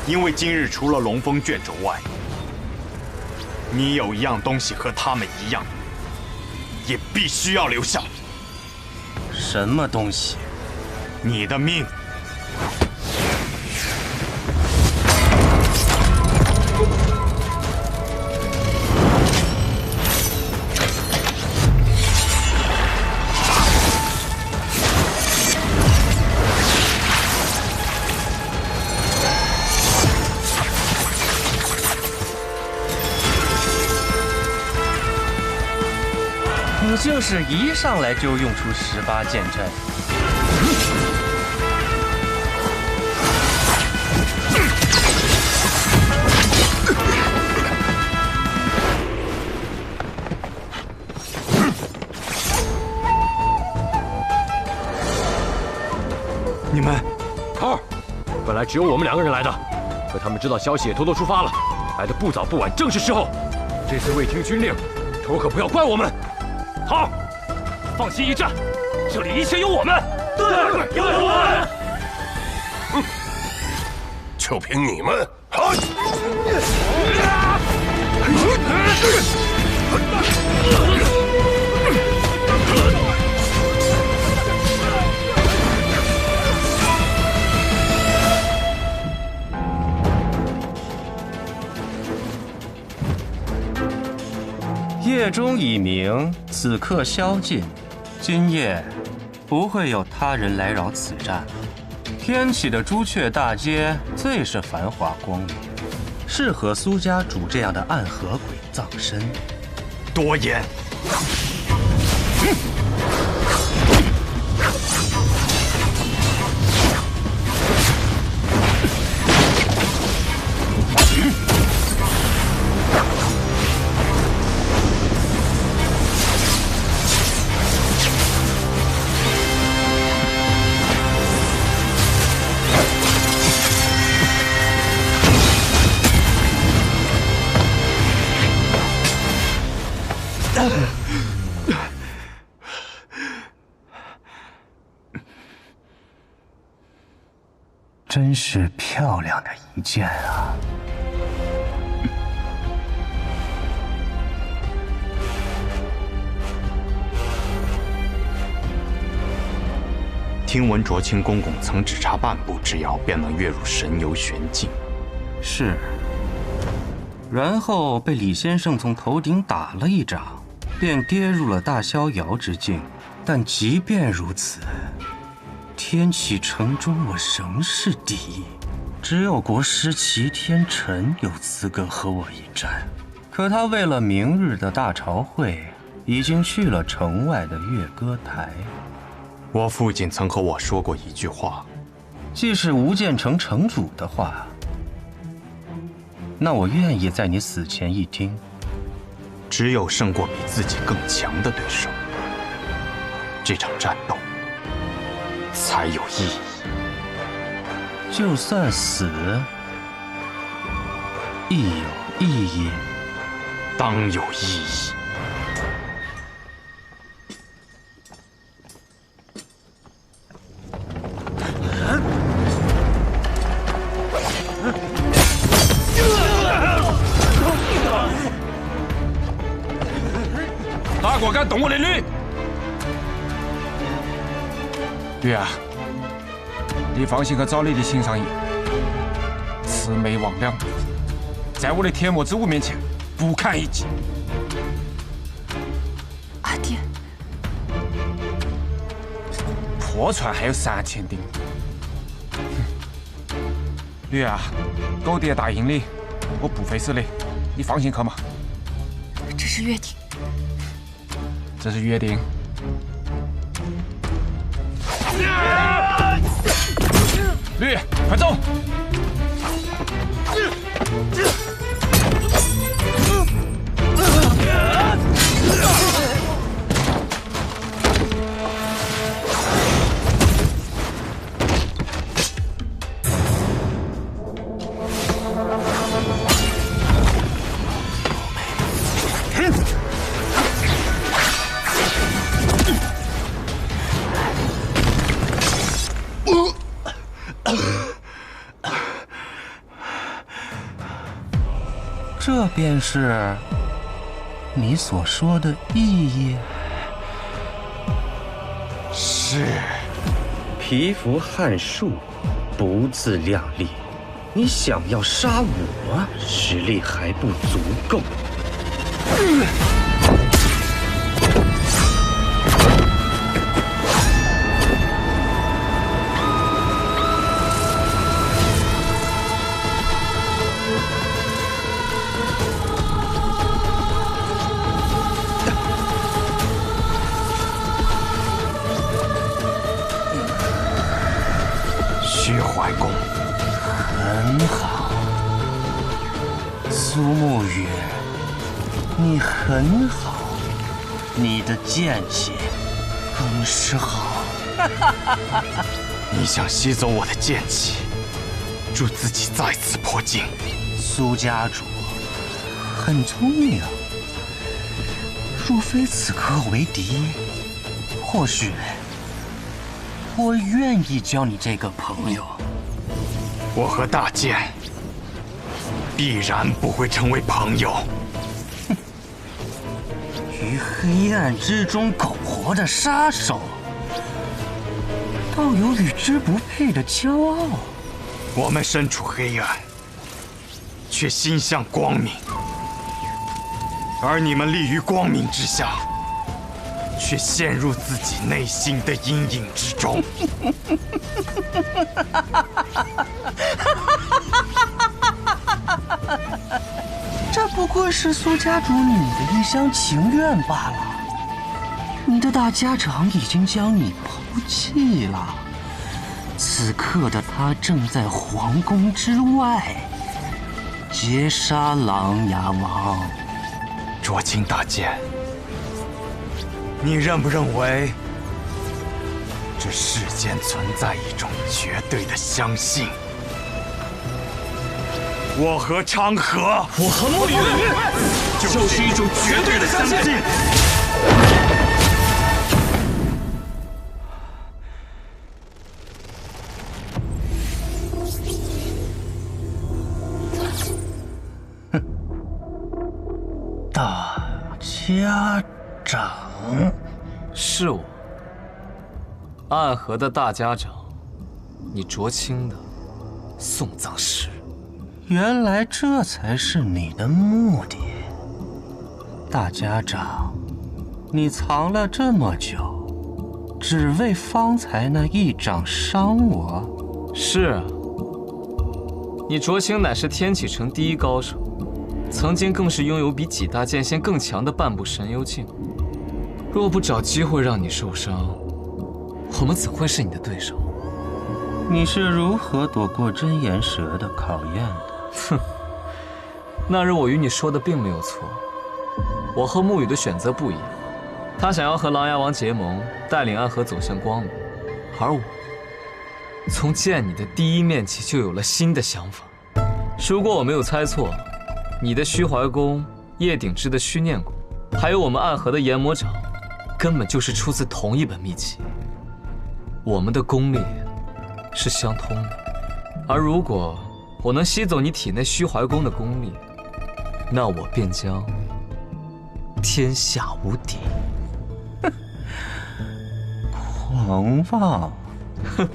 因为今日除了龙凤卷轴外，你有一样东西和他们一样，也必须要留下。什么东西？你的命。你就是一上来就用出18剑阵。你们，桃儿，本来只有我们2个人来的，可他们知道消息也偷偷出发了，来的不早不晚，正是时候。这次未听军令，头儿可不要怪我们。好，放心一战，这里一切有我们。对，有我们。就凭你们，好！夜钟已明，此刻宵禁，今夜不会有他人来扰此战。天启的朱雀大街最是繁华光明，适合苏家主这样的暗河鬼葬身。多言！真是漂亮的一剑啊！听闻卓清公公曾只差半步之遥，便能跃入神游玄境。是。然后被李先生从头顶打了一掌，便跌入了大逍遥之境。但即便如此，天启城中我仍是第一，只有国师齐天辰有资格和我一战。可他为了明日的大朝会，已经去了城外的乐歌台。我父亲曾和我说过一句话，既是吴建城城主的话，那我愿意在你死前一听。只有胜过比自己更强的对手，这场战斗才有意义。就算死，亦有意义。当有意义。大果敢动我的驴！驴啊，你放心去找你的心上人，魑魅魍魉，在我的铁魔之舞面前不堪一击。阿爹，破船还有3000钉。驴啊，狗爹答应你，我不会死的，你放心去嘛。这是约定。这是约定。驴，快走！这便是你所说的意义？是。蚍蜉撼树，不自量力。你想要杀我，实力还不足够。虚怀公，很好。苏沐雨，你很好，你的剑气更是好。你想吸走我的剑气，助自己再次破境。苏家主很聪明，若非此刻为敌，或许我愿意交你这个朋友。我和大剑必然不会成为朋友。于黑暗之中苟活的杀手，倒有与之不配的骄傲。我们身处黑暗，却心向光明。而你们立于光明之下，却陷入自己内心的阴影之中。这不过是苏家主你的一厢情愿罢了。你的大家长已经将你抛弃了，此刻的他正在皇宫之外劫杀琅琊王。卓青大剑，你认不认为这世间存在一种绝对的相信？我和昌河，我和沐雨，就是一种绝对的相信。大家长，是我，暗河的大家长，你卓青的送葬师。原来这才是你的目的，大家长，你藏了这么久，只为方才那一掌伤我？是啊，你卓青乃是天启城第一高手。曾经更是拥有比几大剑仙更强的半步神幽境。若不找机会让你受伤，我们怎会是你的对手？你是如何躲过真言蛇的考验的？哼，那日我与你说的并没有错。我和沐雨的选择不一样，他想要和琅琊王结盟，带领暗河走向光明，而我从见你的第一面起就有了新的想法。如果我没有猜错，你的虚怀宫、叶鼎之的虚念宫，还有我们暗河的研魔掌，根本就是出自同一本秘籍。我们的功力是相通的，而如果我能吸走你体内虚怀宫的功力，那我便将天下无敌。狂妄！哼，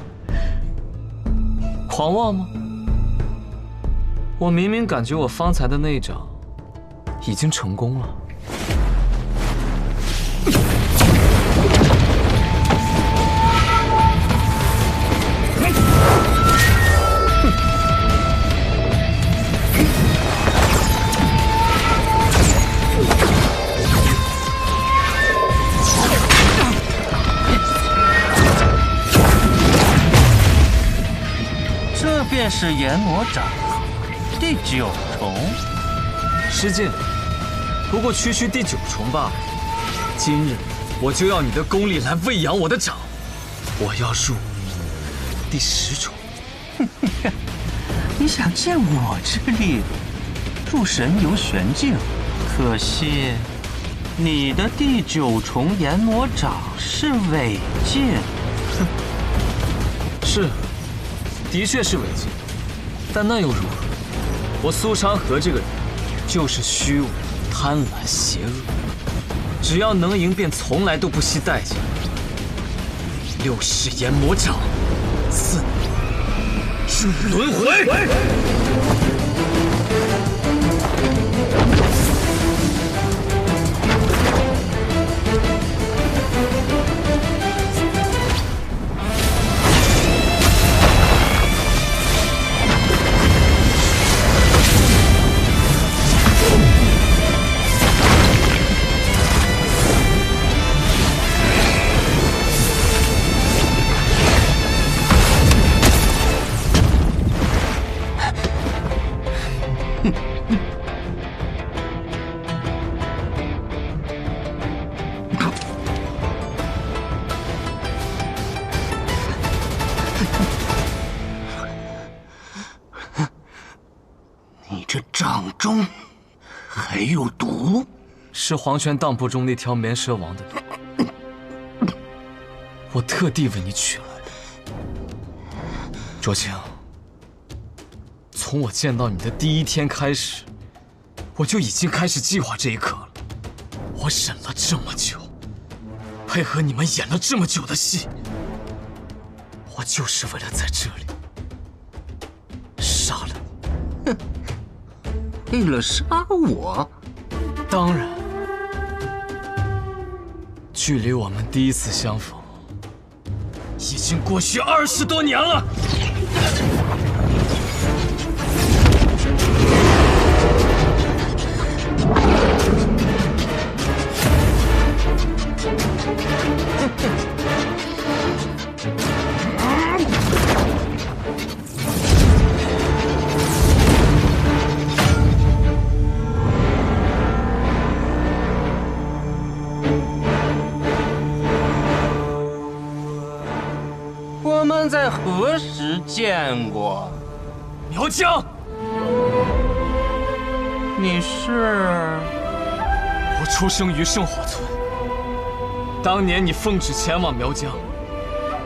狂妄吗？我明明感觉我方才的那一掌已经成功了。这便是研魔掌第9重。失敬，不过区区第9重罢了。今日我就要你的功力来喂养我的掌，我要入第10重。你想借我之力入神游玄境？可惜你的第9重研魔掌是违禁。是，的确是违禁，但那又如何？我苏昌河这个人就是虚伪、贪婪、邪恶，只要能赢，便从来都不惜代价。6式研魔掌，4入轮回。你这掌中还有毒？是黄泉当铺中那条绵蛇王的毒，我特地为你取来的。卓青，从我见到你的第一天开始，我就已经开始计划这一刻了。我忍了这么久，配合你们演了这么久的戏，我就是为了在这里杀了你。为了杀我？当然。距离我们第一次相逢，已经过去20多年了。我们在何时见过？苗疆，你是？我出生于圣火村。当年你奉旨前往苗疆，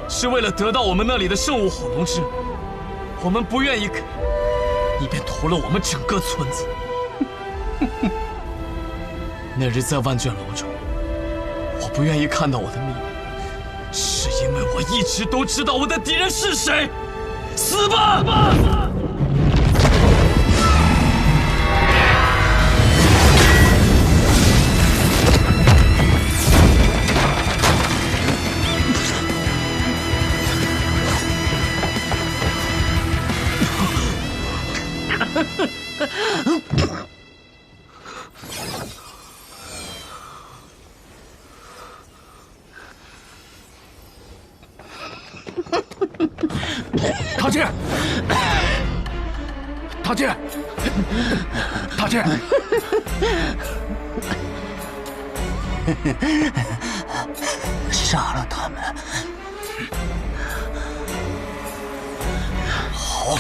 是为了得到我们那里的圣物火龙之。我们不愿意给，你便屠了我们整个村子。那日在万卷楼中，我不愿意看到我的秘密。是因为我一直都知道我的敌人是谁，死吧！唐姐，唐姐，唐姐，杀了他们。好。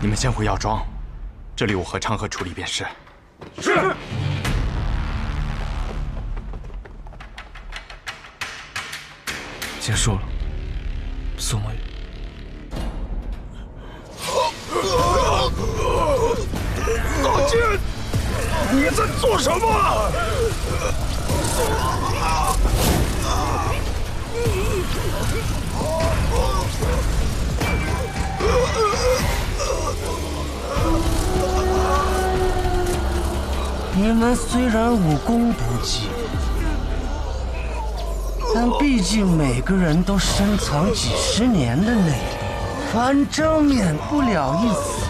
你们先回药庄，这里我和昌河处理便是。是。结束了，苏沐雨。老金，你在做什么？你们虽然武功不济，但毕竟每个人都深藏几10年的内力，反正免不了一死，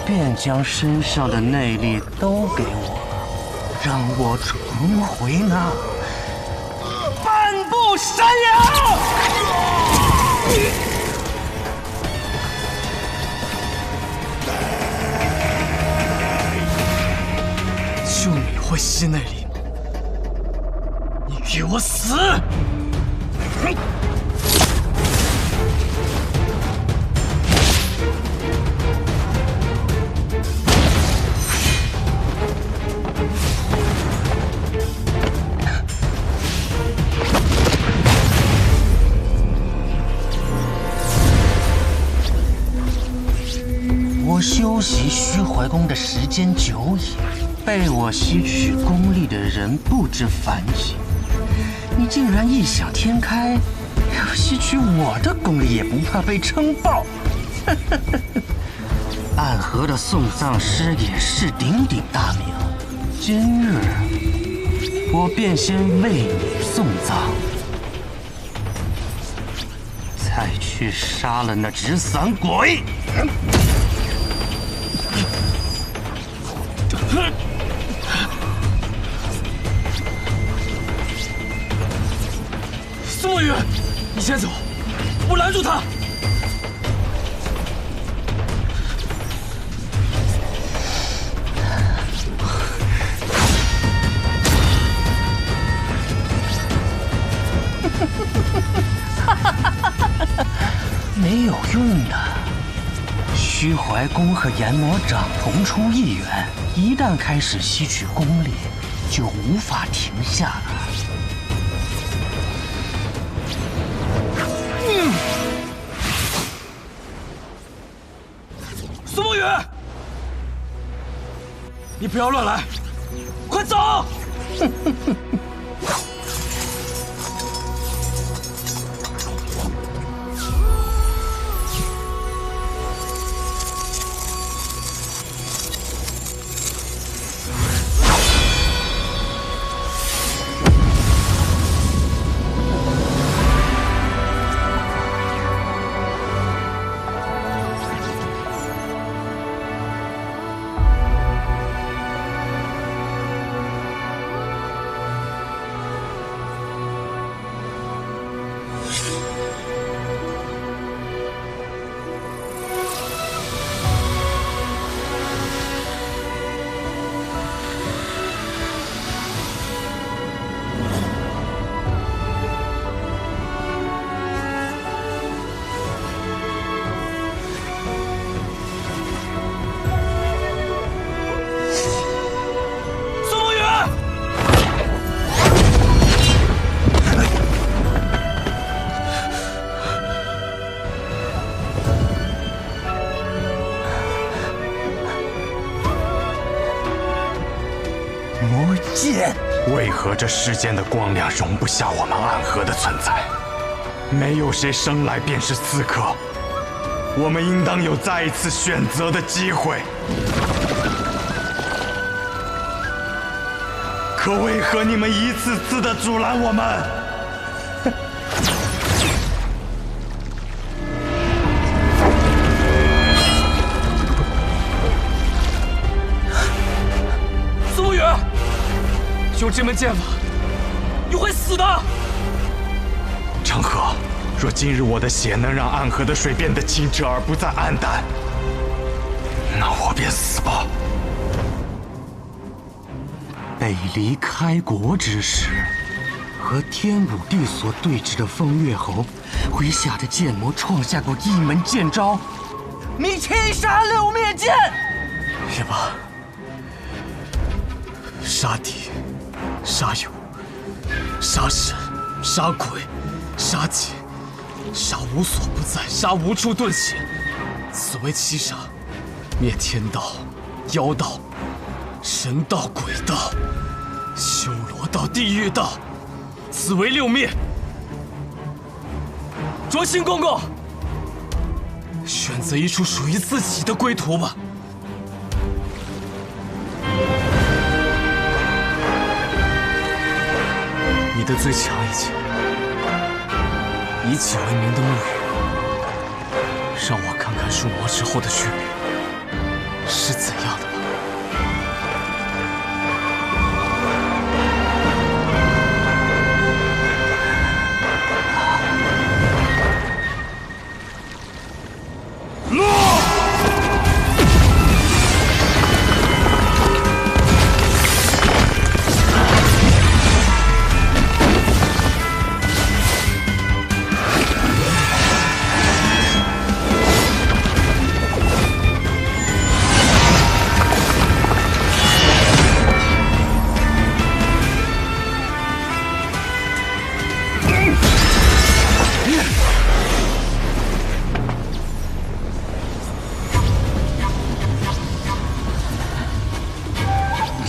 便将身上的内力都给我，让我重回那半步山崖。就你会吸内力，你给我死！我修习虚怀功的时间久矣。被我吸取功力的人不知凡几，你竟然异想天开，要吸取我的功力也不怕被称爆！暗河的送葬师也是鼎鼎大名，今日我便先为你送葬，再去杀了那纸伞鬼！苏沐雨，你先走，我拦住他。没有用的。虚怀宫和阎魔掌同出一源，一旦开始吸取功力，就无法停下了。苏梦雨，你不要乱来，快走！为何这世间的光亮容不下我们暗河的存在？没有谁生来便是刺客，我们应当有再一次选择的机会。可为何你们一次次的阻拦我们？苏梦雨，用这门剑法，你会死的！成河，若今日我的血能让暗河的水变得清澈而不再暗淡，那我便死吧。北离开国之时，和天武帝所对峙的风月侯麾下的剑魔创下过一门剑招——迷七杀六灭剑。也罢，杀敌、杀友、杀神、杀鬼、杀劫、杀无所不在、杀无处遁形，此为七杀。灭天道、妖道、神道、鬼道、修罗道、地狱道，此为六灭。卓心公公，选择一处属于自己的归途吧。你的最强一剑，以己为名的沐雨，让我看看入魔之后的区别是怎样的吧。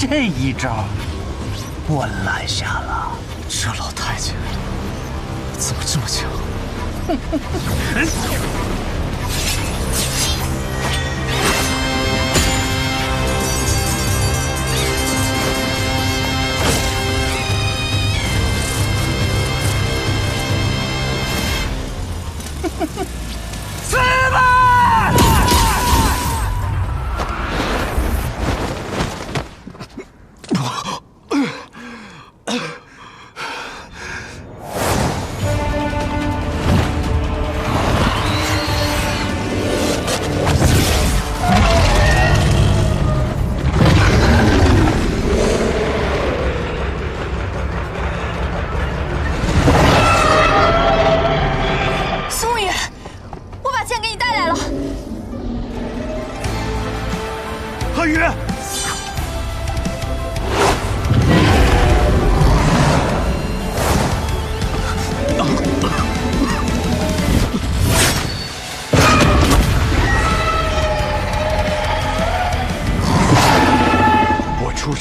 这一招我拦下了。这老太监怎么这么强？死吧！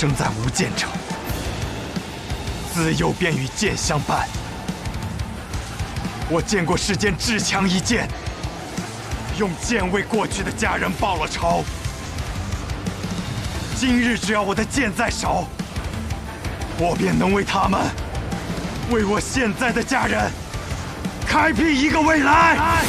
生在无间城，自幼便与剑相伴。我见过世间至强一剑，用剑为过去的家人报了仇。今日只要我的剑在手，我便能为他们，为我现在的家人，开辟一个未来。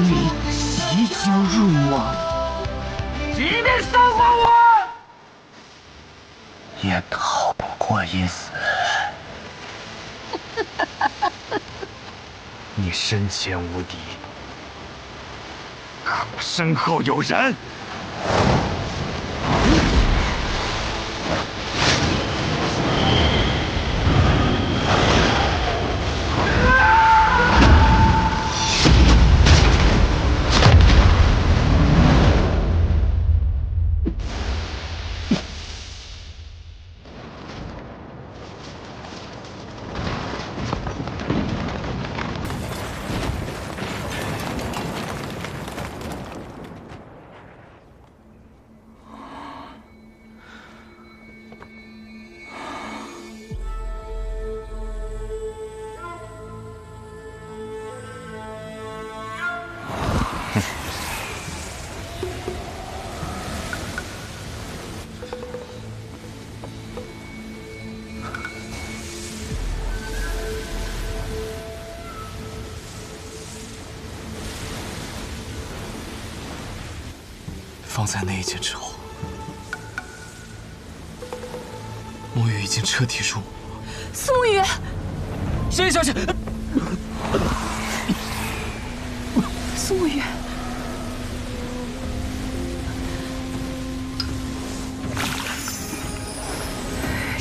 你即将入网，即便杀光我，也逃不过一死。你身前无敌，可我身后有人。放在那一剑之后，沐雨已经彻底入魔。苏沐雨，沈小姐，苏沐雨，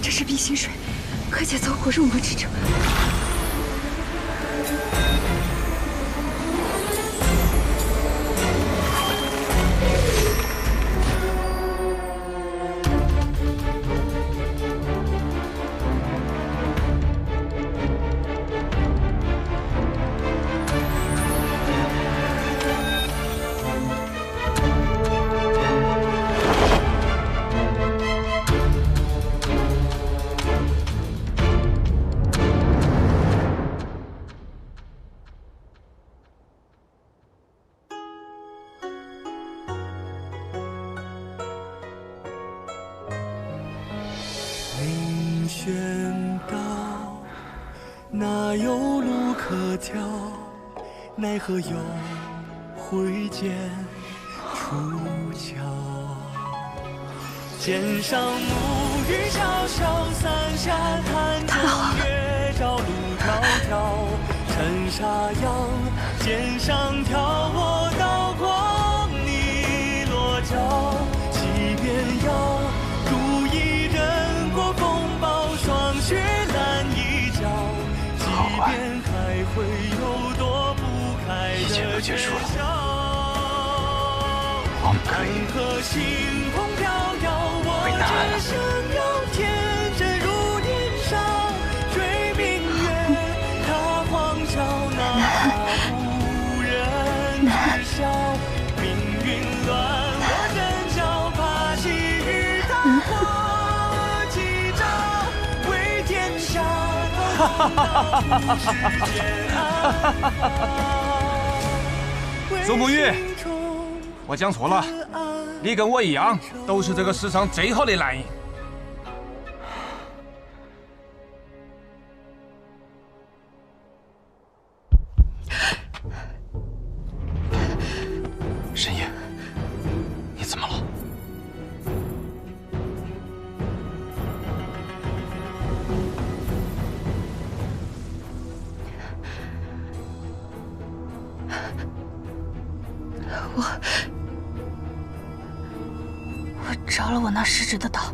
这是避心水，可解走火入魔之症。凌轩道，哪有路可挑？奈何有挥剑出鞘。剑上暮雨潇潇，伞下潭中月照路迢迢。尘沙扬，剑上挑，我刀光你落脚。即便要如一人过风暴，霜雪拦一角。即便还会有躲不开的一切都结束了，我们可以回答案了。天真如年少，追明月，踏荒郊，哪怕无人知晓。命运乱我阵脚，怕昔日大火几朝，为天下苏沐雨，我讲错了，你跟我一样，都是这个世上最好的男人。我着了我那失职的道。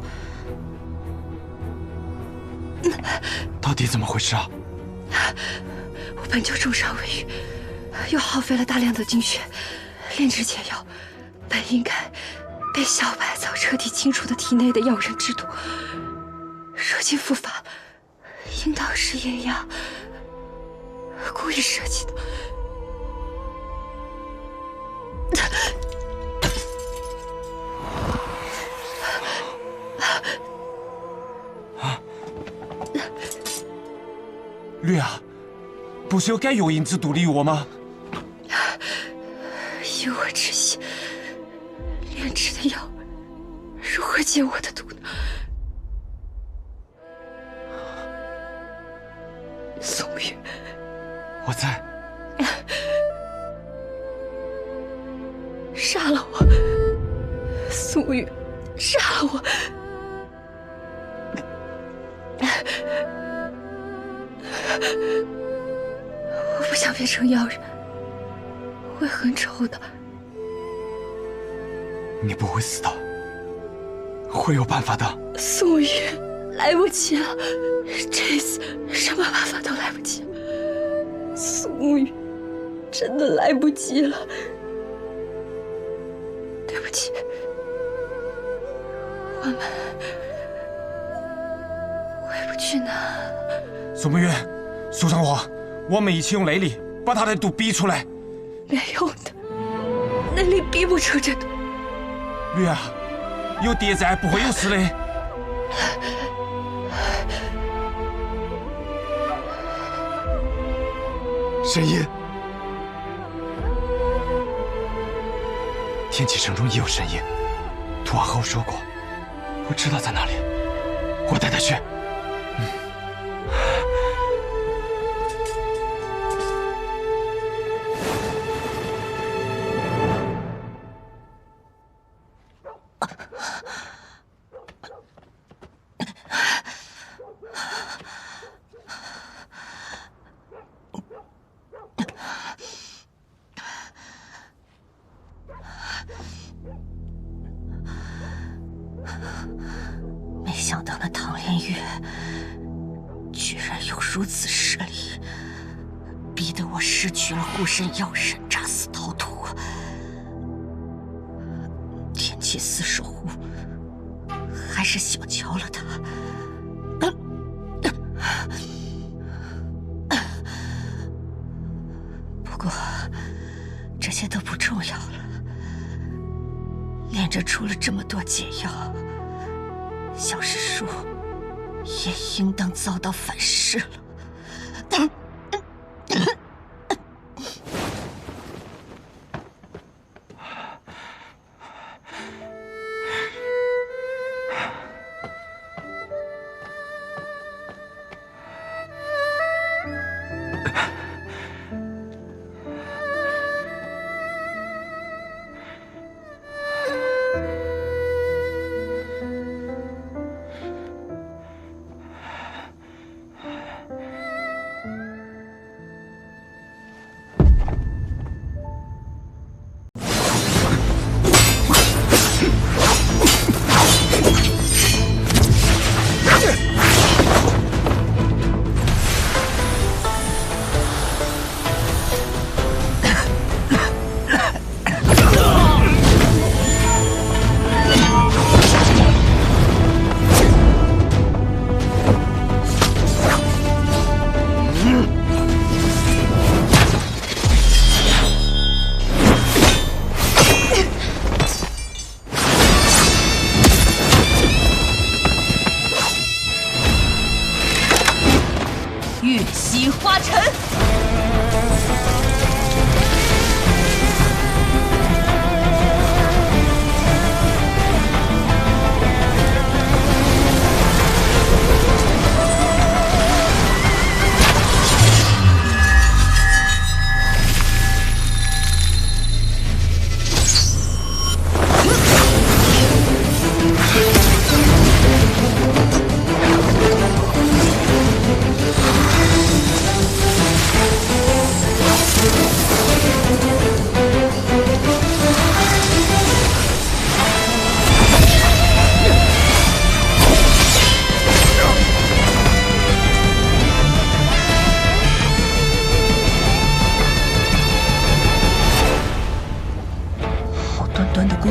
到底怎么回事啊？我本就重伤未愈，又耗费了大量的精血炼制解药，本应该被小百草彻底清除的体内的药人之毒，如今复发，应当是叶芽故意设计的。绿儿，不是有改药引之毒的药吗？以我之心炼制的药，如何解我的毒呢？宋玉，我在。杀了我，宋玉，杀了我！我不想变成药人，会很丑的。你不会死的，会有办法的。宋玉，来不及了，这次什么办法都来不及了。宋玉，真的来不及了，对不起，我们回不去呢。宋梦月，苏长华，我们一起用内力把他的毒逼出来。没用的，内力逼不出这毒。绿儿，有爹在，不会有事的。神音，天启城中也有神音，图瓦和我说过，我知道在哪里，我带他去。没想到那唐连月居然有如此实力，逼得我失去了护身药神，诈死逃脱。天启四守护还是小瞧了他。不过这些都不重要了，炼制出了这么多解药，小师叔也应当遭到反噬了。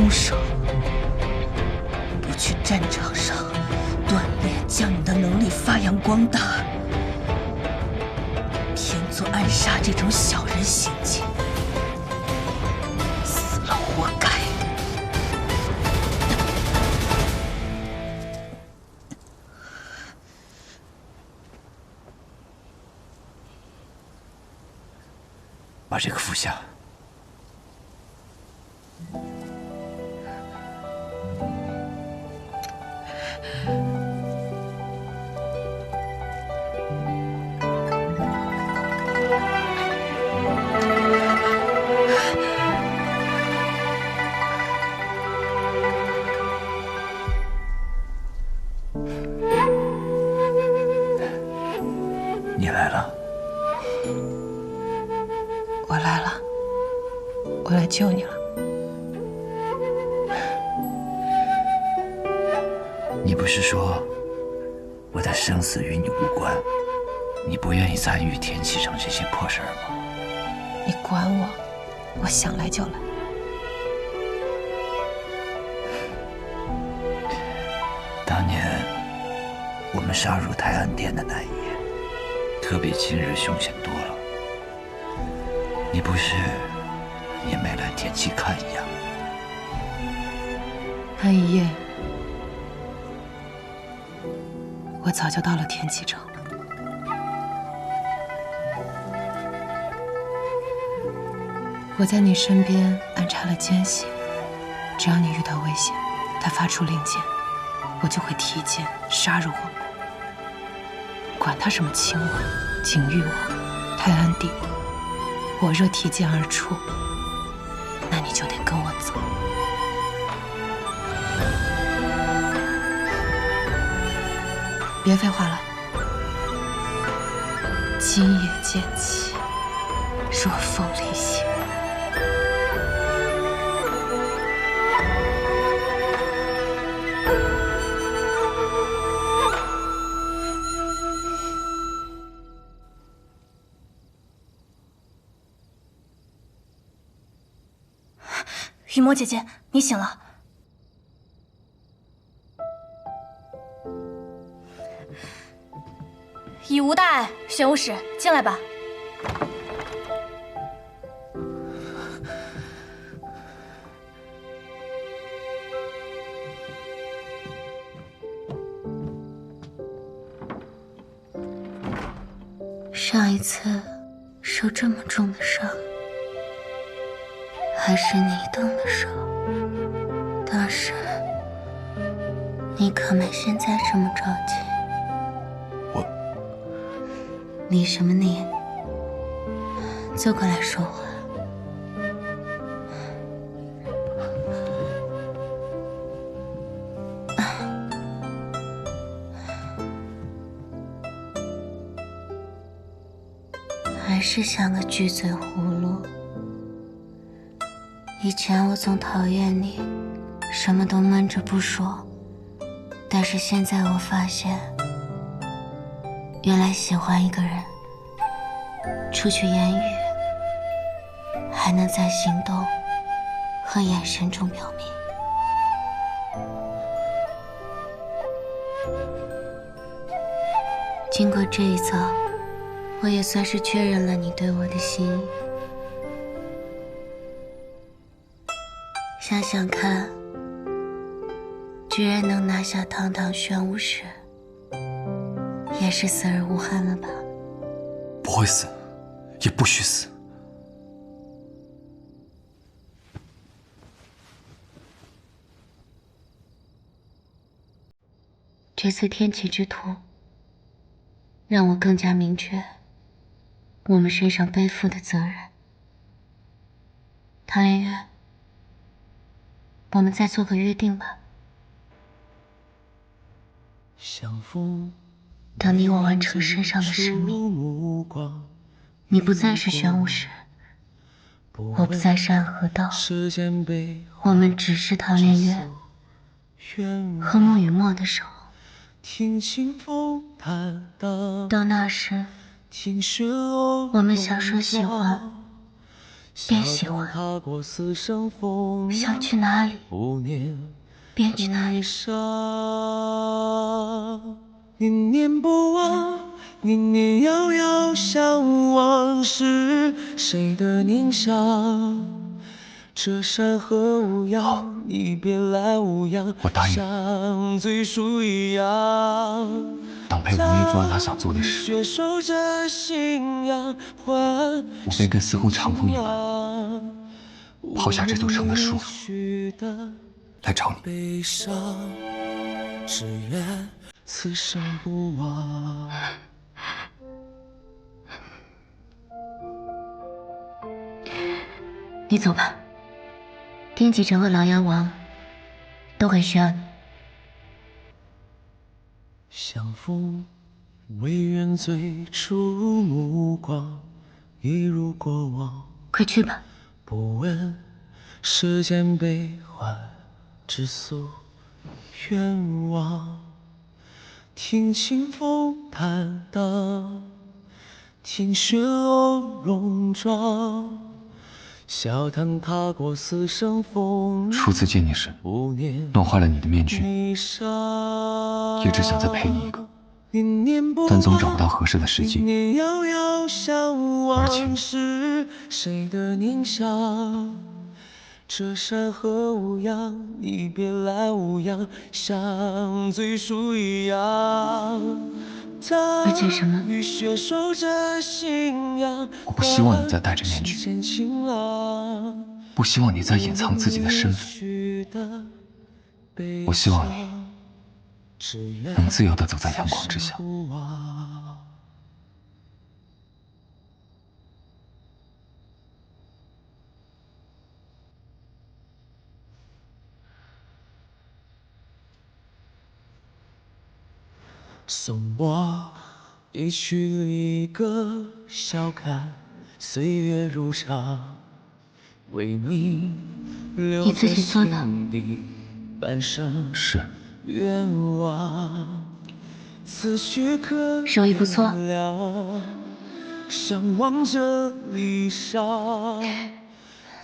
弓手，不去战场上锻炼，将你的能力发扬光大，偏做暗杀这种小人行径，死了活该。把这个服下。你来了。我来了，我来救你了。你不是说我的生死与你无关，你不愿意参与天启城这些破事儿吗？你管我，我想来就来。当年我们杀入泰安殿的那一夜，可比今日凶险多了。你不是也没来天启看一眼？那一夜，我早就到了天启城。我在你身边安插了奸细，只要你遇到危险，他发出令箭，我就会提剑杀入我们。管他什么亲王、景玉王、泰安帝，我若提剑而出，那你就得跟我走。别废话了，今夜剑起，若凤离心。雨墨姐姐，你醒了。已无大碍，玄武使，进来吧。上一次受这么重的伤，还是你动的手。当时你可没现在这么着急。理什么理？坐过来说话。还是像个巨嘴葫芦。以前我总讨厌你，什么都闷着不说，但是现在我发现，原来喜欢一个人，除去言语，还能在行动和眼神中表明。经过这一遭，我也算是确认了你对我的心意。想想看，居然能拿下堂堂玄武使，也是死而无憾了吧？不会死，也不许死。这次天启之途，让我更加明确我们身上背负的责任。唐连月，我们再做个约定吧。等你我完成身上的使命，你不再是玄武使，我不再是暗河道，我们只是唐连月和沐雨墨的手。到那时，我们想说喜欢，别喜欢，想去哪里便去哪里。念念不忘，念念遥遥，向往是谁的念想？这山河无恙，你别来无恙，像最初一样。当陪王爷做完他想做的事，我便跟司空长风一般，抛下这座城的树，来找你。悲伤，只愿此生不忘。你走吧，天启城和琅琊王都很需要你。相逢唯愿最初目光，一如过往。快去吧。不问世间悲欢，只诉愿望。听清风坦荡，听雪落戎装。笑谈踏过死生风雨。初次见你时，弄坏了你的面具，一直想再陪你一个，但总找不到合适的时机。而且，这山河无恙，你别来无恙，像最初一样。而且什么？我不希望你再戴着面具，不希望你再隐藏自己的身份。我希望你能自由地走在阳光之下。送我一曲离歌，笑看岁月如常，为你留在心底半生愿望。此去可手艺不错，相望着离殇。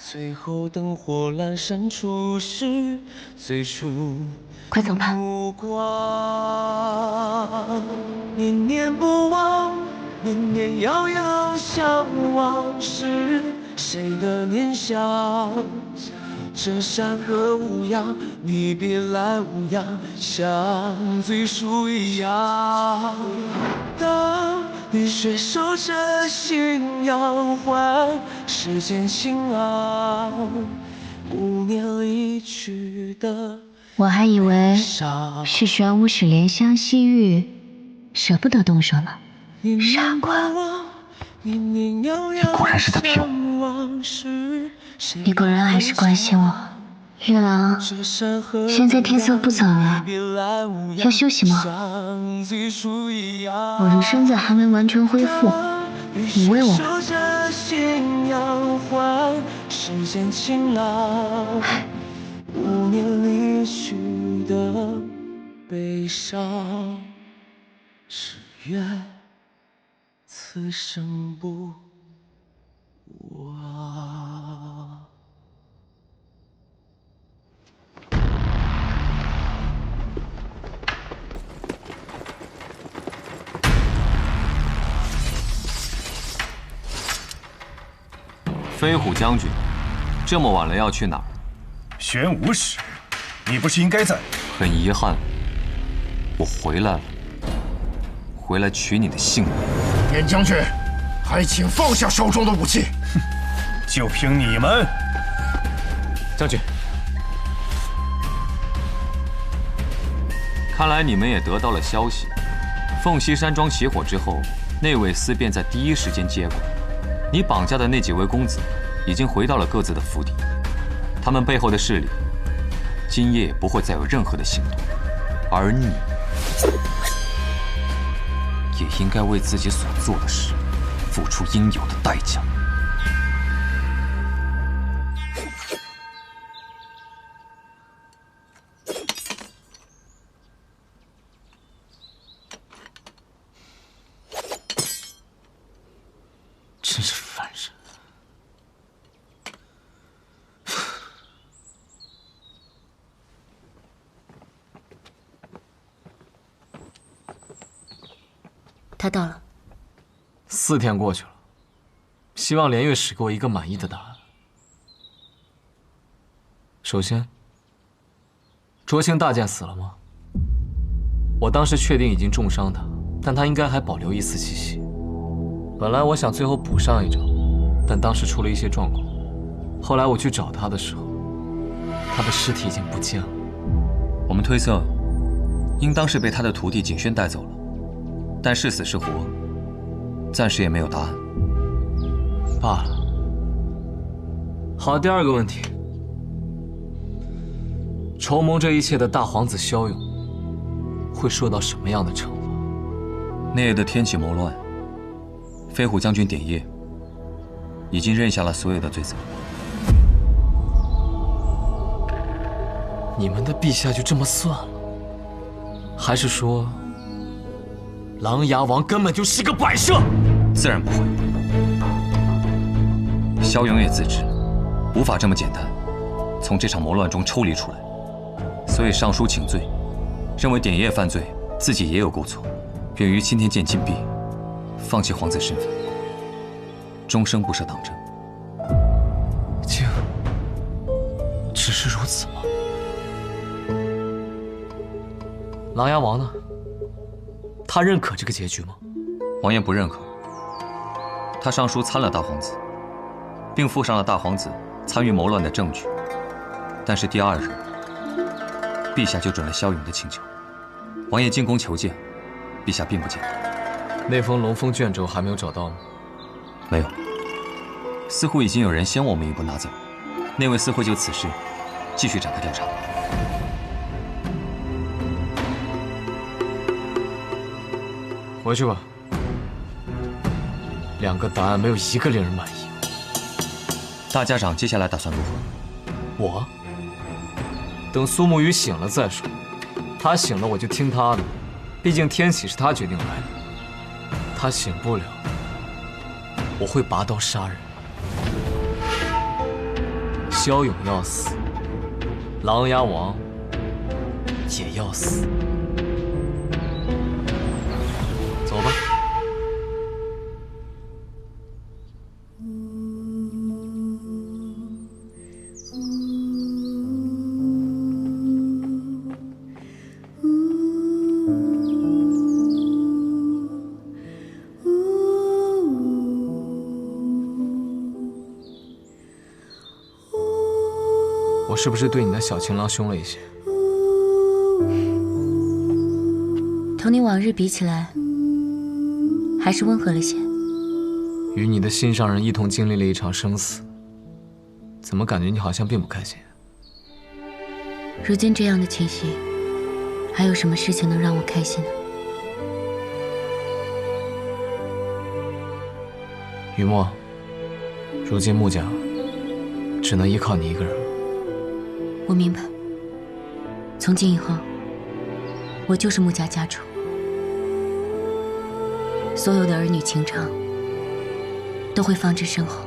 最后灯火阑珊处是最初快走吧。目光，念念不忘，念念遥遥，向往是谁的念想？这山河无恙，你别来无恙，像最初一样。当雨雪守着信仰，换世间晴朗。5年离去的。我还以为是玄武使怜香惜玉，舍不得动手呢。傻瓜，你果然是在骗我。你果然还是关心我。月朗，现在天色不早了，要休息吗？我的身子还没完全恢复，你喂我吧。5年离去的悲伤，只愿此生不忘。飞虎将军，这么晚了要去哪儿？玄武使，你不是应该在？很遗憾，我回来了，回来取你的性命。燕将军，还请放下手中的武器。哼，就凭你们！将军，看来你们也得到了消息，凤栖山庄起火之后，内卫司便在第一时间接管。你绑架的那几位公子，已经回到了各自的府邸。他们背后的势力，今夜也不会再有任何的行动，而你，也应该为自己所做的事，付出应有的代价。真是烦人。他到了。4天过去了，希望连月使给我一个满意的答案。首先，卓青大剑死了吗？我当时确定已经重伤他，但他应该还保留一丝气息。本来我想最后补上一招，但当时出了一些状况。后来我去找他的时候，他的尸体已经不见了。我们推测，应当是被他的徒弟景轩带走了，但是死是活，暂时也没有答案。罢了。好，第二个问题，筹谋这一切的大皇子萧勇会受到什么样的惩罚？那夜的天启谋乱，飞虎将军典业已经认下了所有的罪责。你们的陛下就这么算了？还是说，琅琊王根本就是个摆设？自然不会。萧勇也自知，无法这么简单从这场谋乱中抽离出来，所以上书请罪，认为典业犯罪，自己也有过错，便于青天剑禁闭，放弃皇子身份，终生不涉党政。只是如此吗？琅琊王呢？他认可这个结局吗？王爷不认可。他上书参了大皇子，并附上了大皇子参与谋乱的证据。但是第2日，陛下就准了萧勇的请求。王爷进宫求见，陛下并不见。那封龙凤卷轴还没有找到吗？没有，似乎已经有人先我们一步拿走。那位似乎就此事继续展开调查。回去吧。2个答案没有一个令人满意。大家长接下来打算如何？我等苏沐雨醒了再说。他醒了我就听他的，毕竟天启是他决定来的。他醒不了，我会拔刀杀人。萧勇要死，琅琊王也要死。走吧。我是不是对你的小情郎凶了一些？同你往日比起来，还是温和了些。与你的心上人一同经历了一场生死，怎么感觉你好像并不开心？如今这样的情形，还有什么事情能让我开心呢？雨墨，如今穆家只能依靠你一个人了。我明白，从今以后，我就是穆家家主，所有的儿女情长都会放之身后。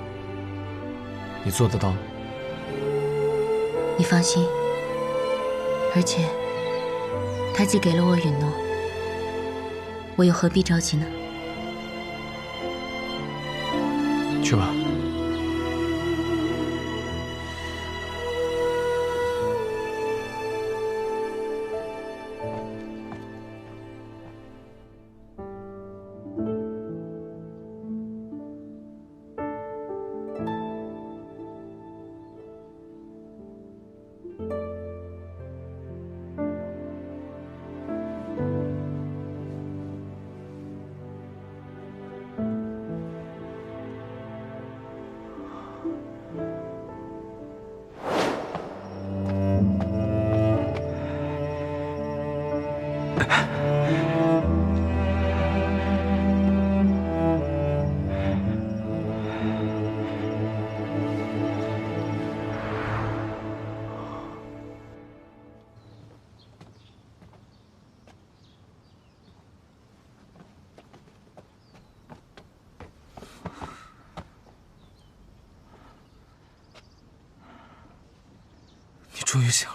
你做得到？你放心，而且他既给了我允诺，我又何必着急呢？去吧。你终于醒了。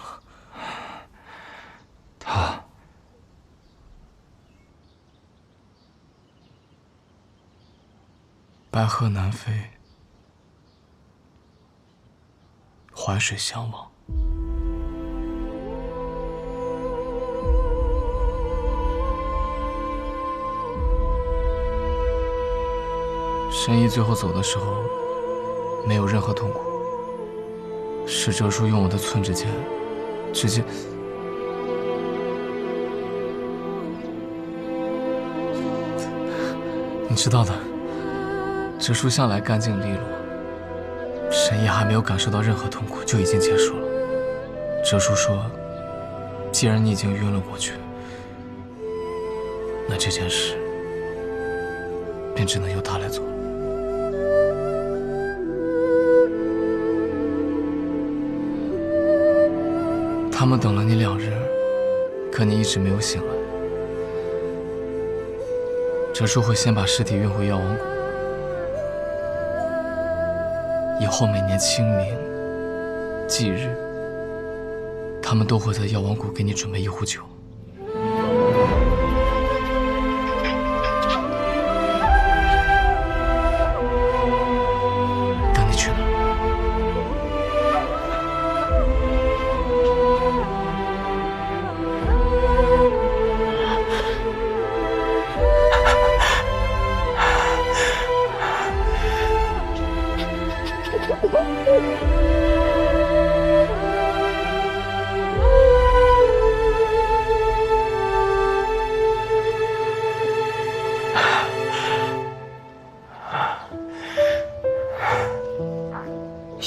白鹤南飞，淮水相望。神医最后走的时候，没有任何痛苦。是哲叔用我的寸指剑，直接……你知道的，哲叔向来干净利落。神医还没有感受到任何痛苦，就已经结束了。哲叔说，既然你已经晕了过去，那这件事便只能由他来做。他们等了你2日，可你一直没有醒来。哲叔会先把尸体运回药王谷，以后每年清明、忌日，他们都会在药王谷给你准备1壶酒。等你去那儿。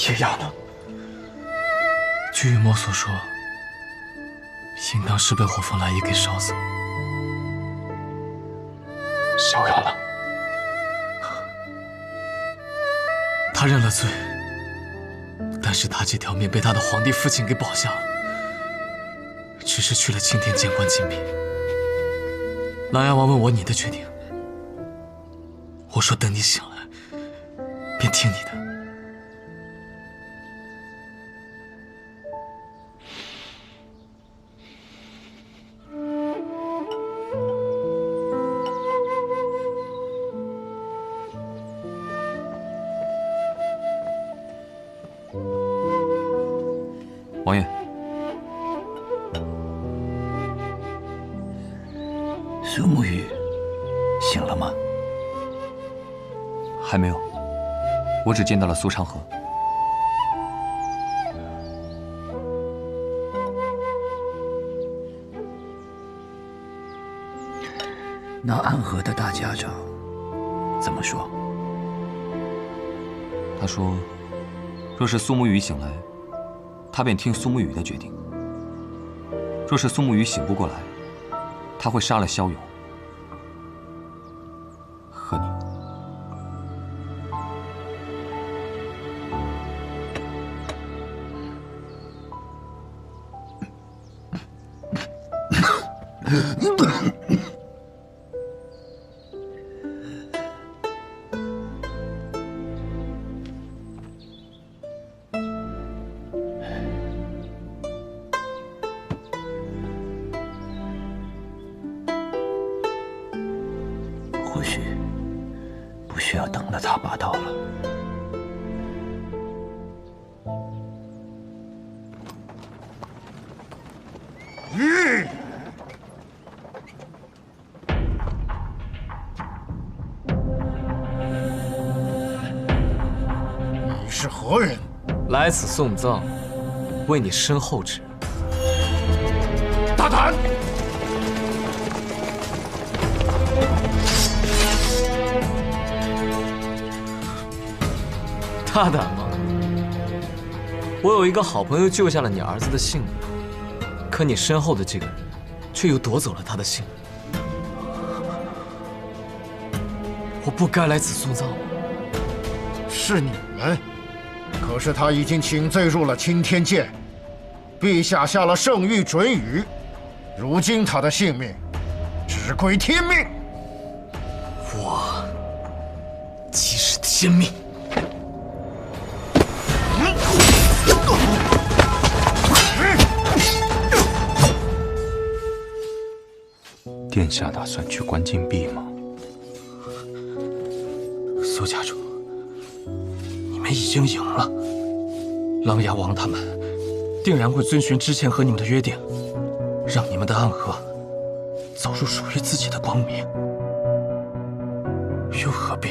叶雅呢？据雨墨所说，应当是被火凤来意给烧死了。小雅呢？他认了罪，但是他这条命被他的皇帝父亲给保下了，只是去了青天监管禁闭。琅琊王问我你的决定，我说等你醒来，便听你的。王爷，苏沐雨醒了吗？还没有，我只见到了苏长河。那安和的大家长怎么说？他说，若是苏沐雨醒来，他便听苏沐雨的决定；若是苏沐雨醒不过来，他会杀了萧勇和你。或许不需要等了他拔刀了。你是何人？来此送葬，为你身后之。大胆！大胆吗？我有一个好朋友救下了你儿子的性命，可你身后的这个人，却又夺走了他的性命。我不该来此送葬吗？是你们，可是他已经请罪入了青天剑，陛下下了圣谕准予，如今他的性命只归天命。我即是天命。殿下打算去关禁闭吗？苏家主。们已经赢了，琅琊王他们定然会遵循之前和你们的约定，让你们的暗河走入属于自己的光明，又何必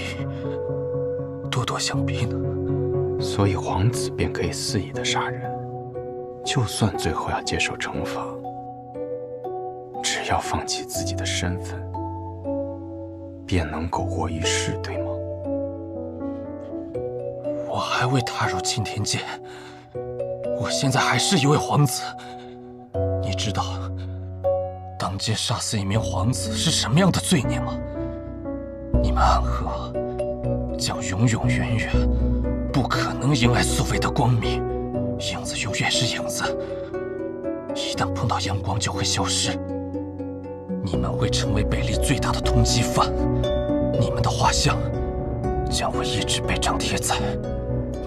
咄咄相逼呢？所以皇子便可以肆意的杀人，就算最后要接受惩罚，只要放弃自己的身份，便能苟活于世，对吗？我还未踏入青天界，我现在还是一位皇子。你知道当街杀死一名皇子是什么样的罪孽吗？你们暗河将永永远远不可能迎来所谓的光明，影子永远是影子，一旦碰到阳光就会消失。你们会成为北离最大的通缉犯，你们的画像将会一直被张贴在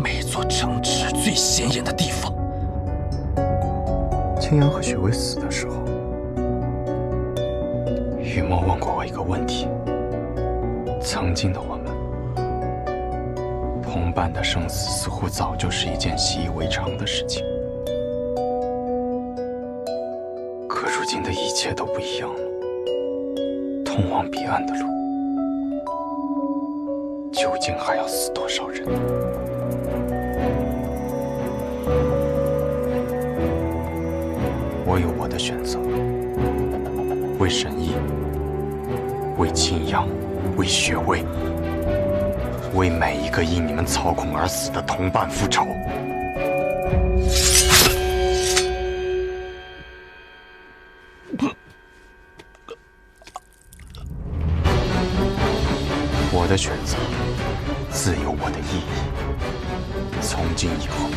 每座城池最显眼的地方。青阳和雪薇死的时候，雨墨问过我一个问题：曾经的我们，同伴的生死似乎早就是一件习以为常的事情。可如今的一切都不一样了，通往彼岸的路，究竟还要死多少人？我有我的选择，为神医，为青阳，为雪薇，为每一个因你们操控而死的同伴复仇。我的选择自有我的意义。从今以后，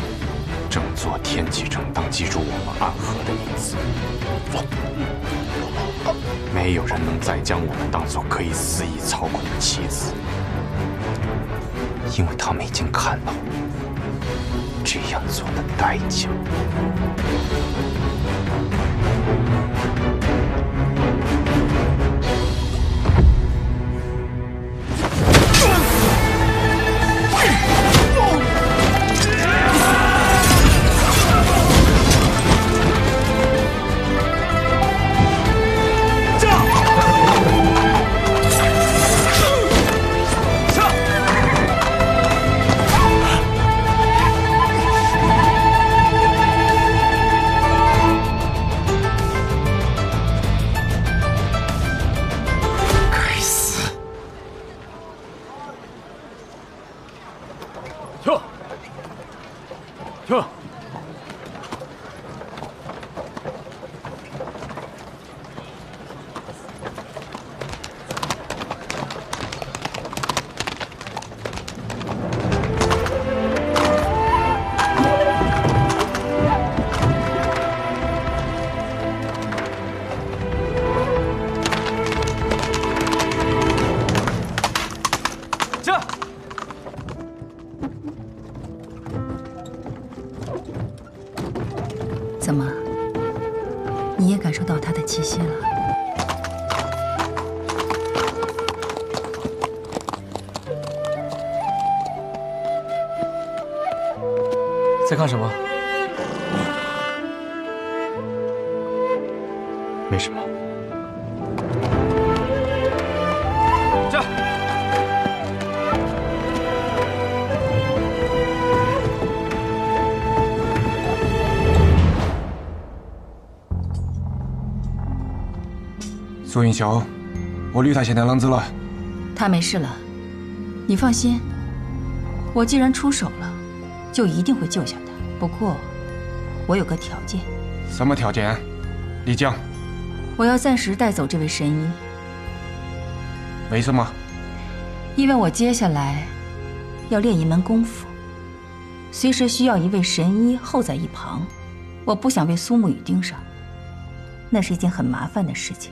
整座天启城当记住我们暗河的名字。没有人能再将我们当作可以肆意操控的棋子，因为他们已经看到这样做的代价。怎么，你也感受到它的气息了？在干什么？没什么。这。苏云霄，我吕太现在啷子了？他没事了，你放心。我既然出手了，就一定会救下他。不过，我有个条件。什么条件？你讲。我要暂时带走这位神医。为什么？因为我接下来要练一门功夫，随时需要一位神医候在一旁。我不想被苏沐雨盯上，那是一件很麻烦的事情。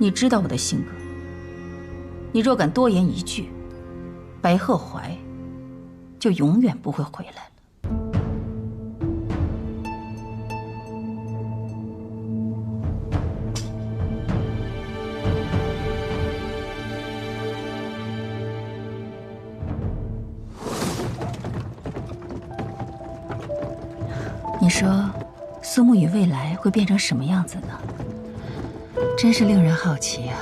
你知道我的性格，你若敢多言一句，白鹤怀就永远不会回来了。你说，苏沐雨未来会变成什么样子呢？真是令人好奇呀。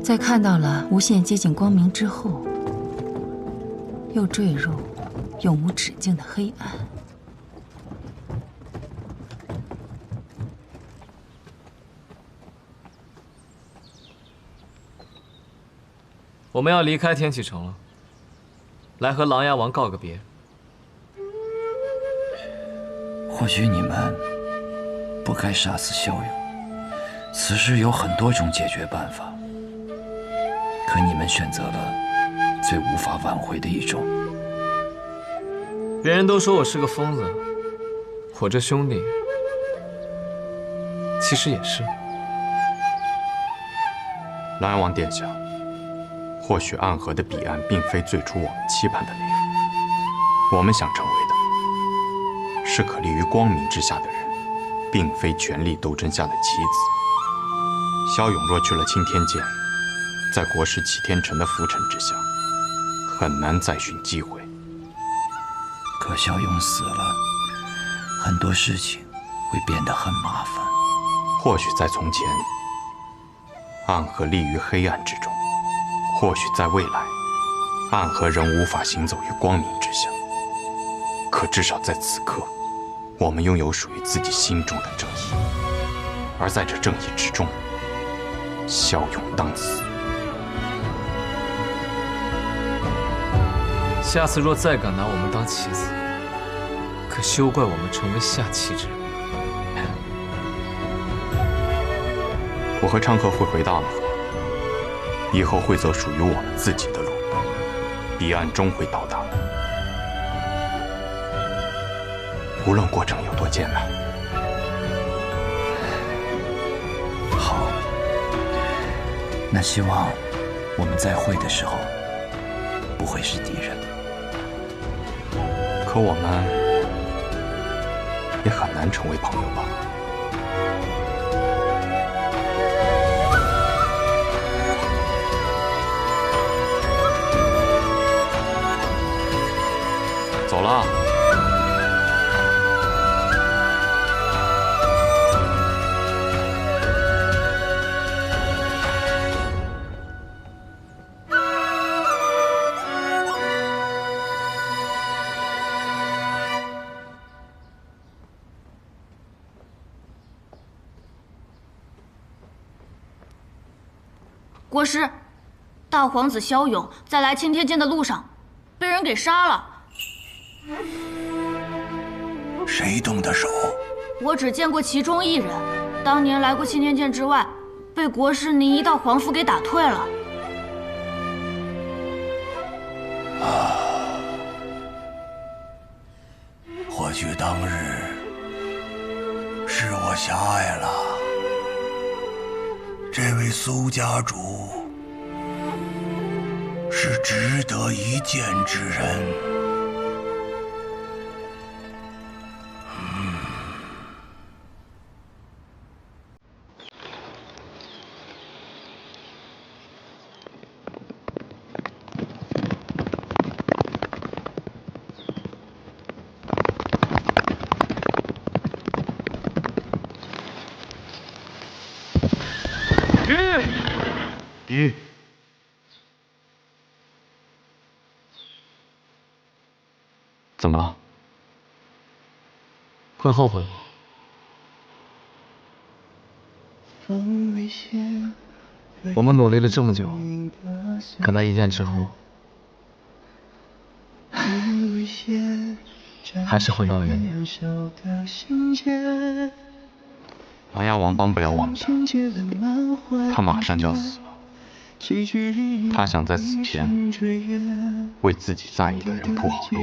在看到了无限接近光明之后，又坠入永无止境的黑暗。我们要离开天启城了，来和琅琊王告个别。或许你们不该杀死萧勇，此事有很多种解决办法，可你们选择了最无法挽回的一种。别人都说我是个疯子，我这兄弟其实也是。琅琊王殿下，或许暗河的彼岸并非最初我们期盼的那样，我们想成为的是可立于光明之下的人，并非权力斗争下的棋子。萧勇若去了青天剑，在国师启天辰的浮沉之下，很难再寻机会。可萧勇死了，很多事情会变得很麻烦。或许在从前，暗河立于黑暗之中；或许在未来，暗河仍无法行走于光明之下。可至少在此刻，我们拥有属于自己心中的正义，而在这正义之中，骁勇当死。下次若再敢拿我们当棋子，可休怪我们成为下棋之人。我和昌河会回到暗河，以后会走属于我们自己的路，彼岸终会到达，无论过程有多艰难。好，那希望我们再会的时候不会是敌人。可我们也很难成为朋友吧？走了。国师，大皇子萧勇在来青天剑的路上被人给杀了。谁动的手？我只见过其中一人，当年来过青天剑之外，被国师您一道皇符给打退了。或许当日是我狭隘了。这位苏家主是值得一见之人。鱼，怎么了？会后悔吗？我们努力了这么久，可那一剑之后，还是回到原点。琅琊王帮不了我们的，他马上就要死了。他想在死前为自己在意的人铺好路，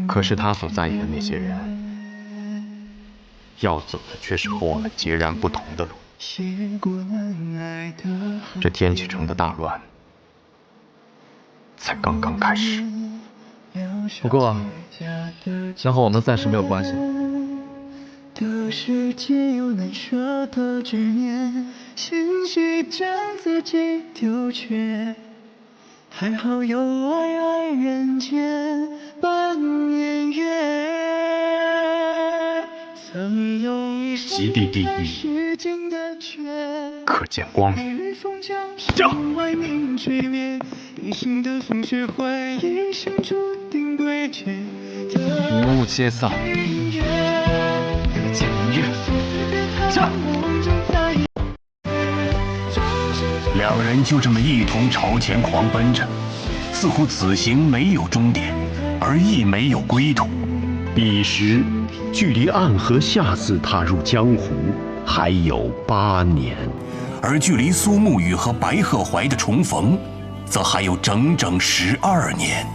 可是他所在意的那些人，要走的却是和我们截然不同的路。这天启城的大乱才刚刚开始。不过，那和我们暂时没有关系。的世界有难舍的执念，兴许将自己丢却，还好有爱，爱人间半年月。曾有一极地地狱，可见光明。外明垂烈，一心的风雪怀一生注定归绝。云雾皆散，可见明月。两人就这么一同朝前狂奔着，似乎此行没有终点，而亦没有归途。彼时，距离暗河下次踏入江湖还有8年，而距离苏沐雨和白鹤怀的重逢，则还有整整12年。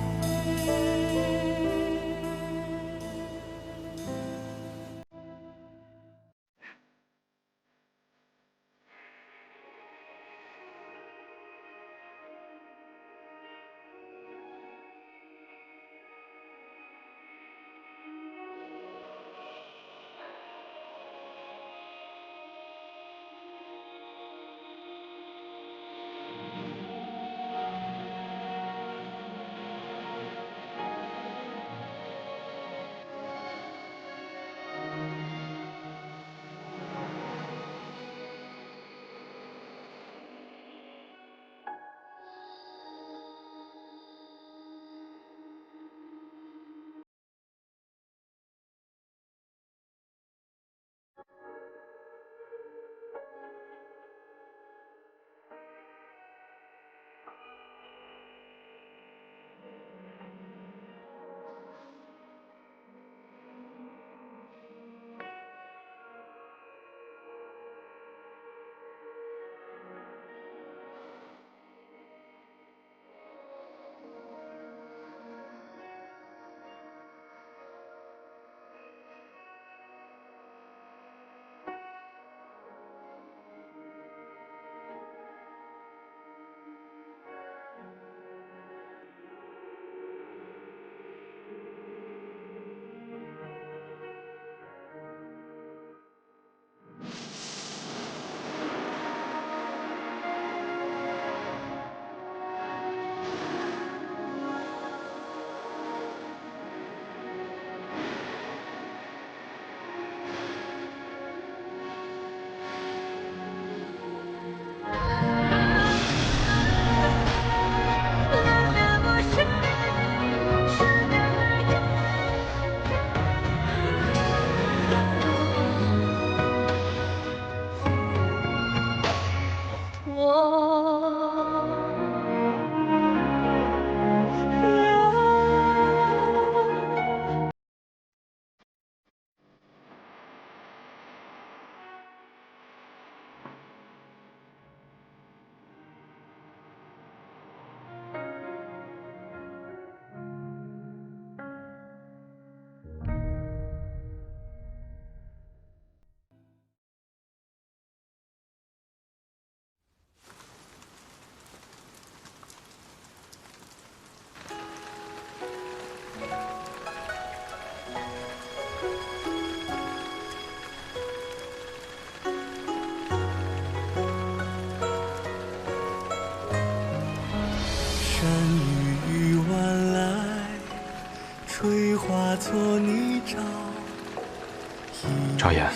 赵岩，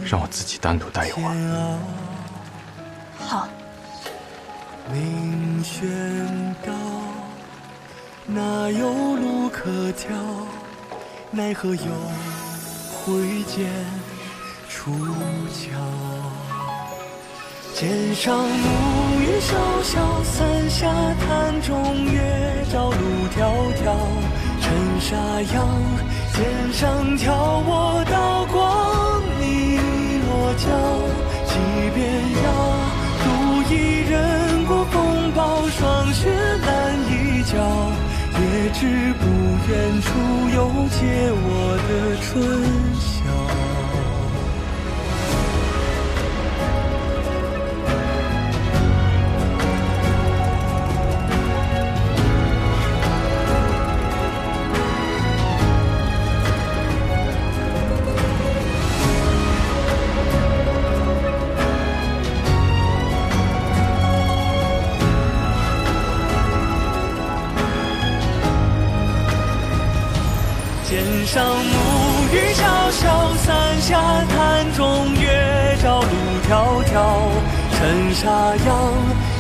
让我自己单独待一会儿。好。明轩道，哪有路可挑？奈何有挥剑出鞘。肩上暮云潇潇，伞下潭中月照路迢迢。尘沙扬，肩上挑我刀光你落脚。即便要独一人过风暴，霜雪难一角，也知不远处有借我的春晓。上暮雨潇潇，伞下潭中月照路迢迢。尘沙扬，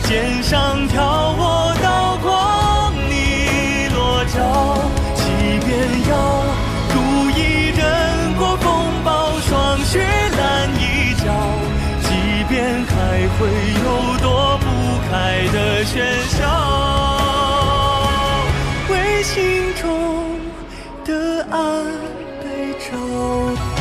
肩上挑我刀光你落脚。即便要渡一人过风暴，霜雪拦一角。即便还会有躲不开的喧嚣，为心中的安被找到。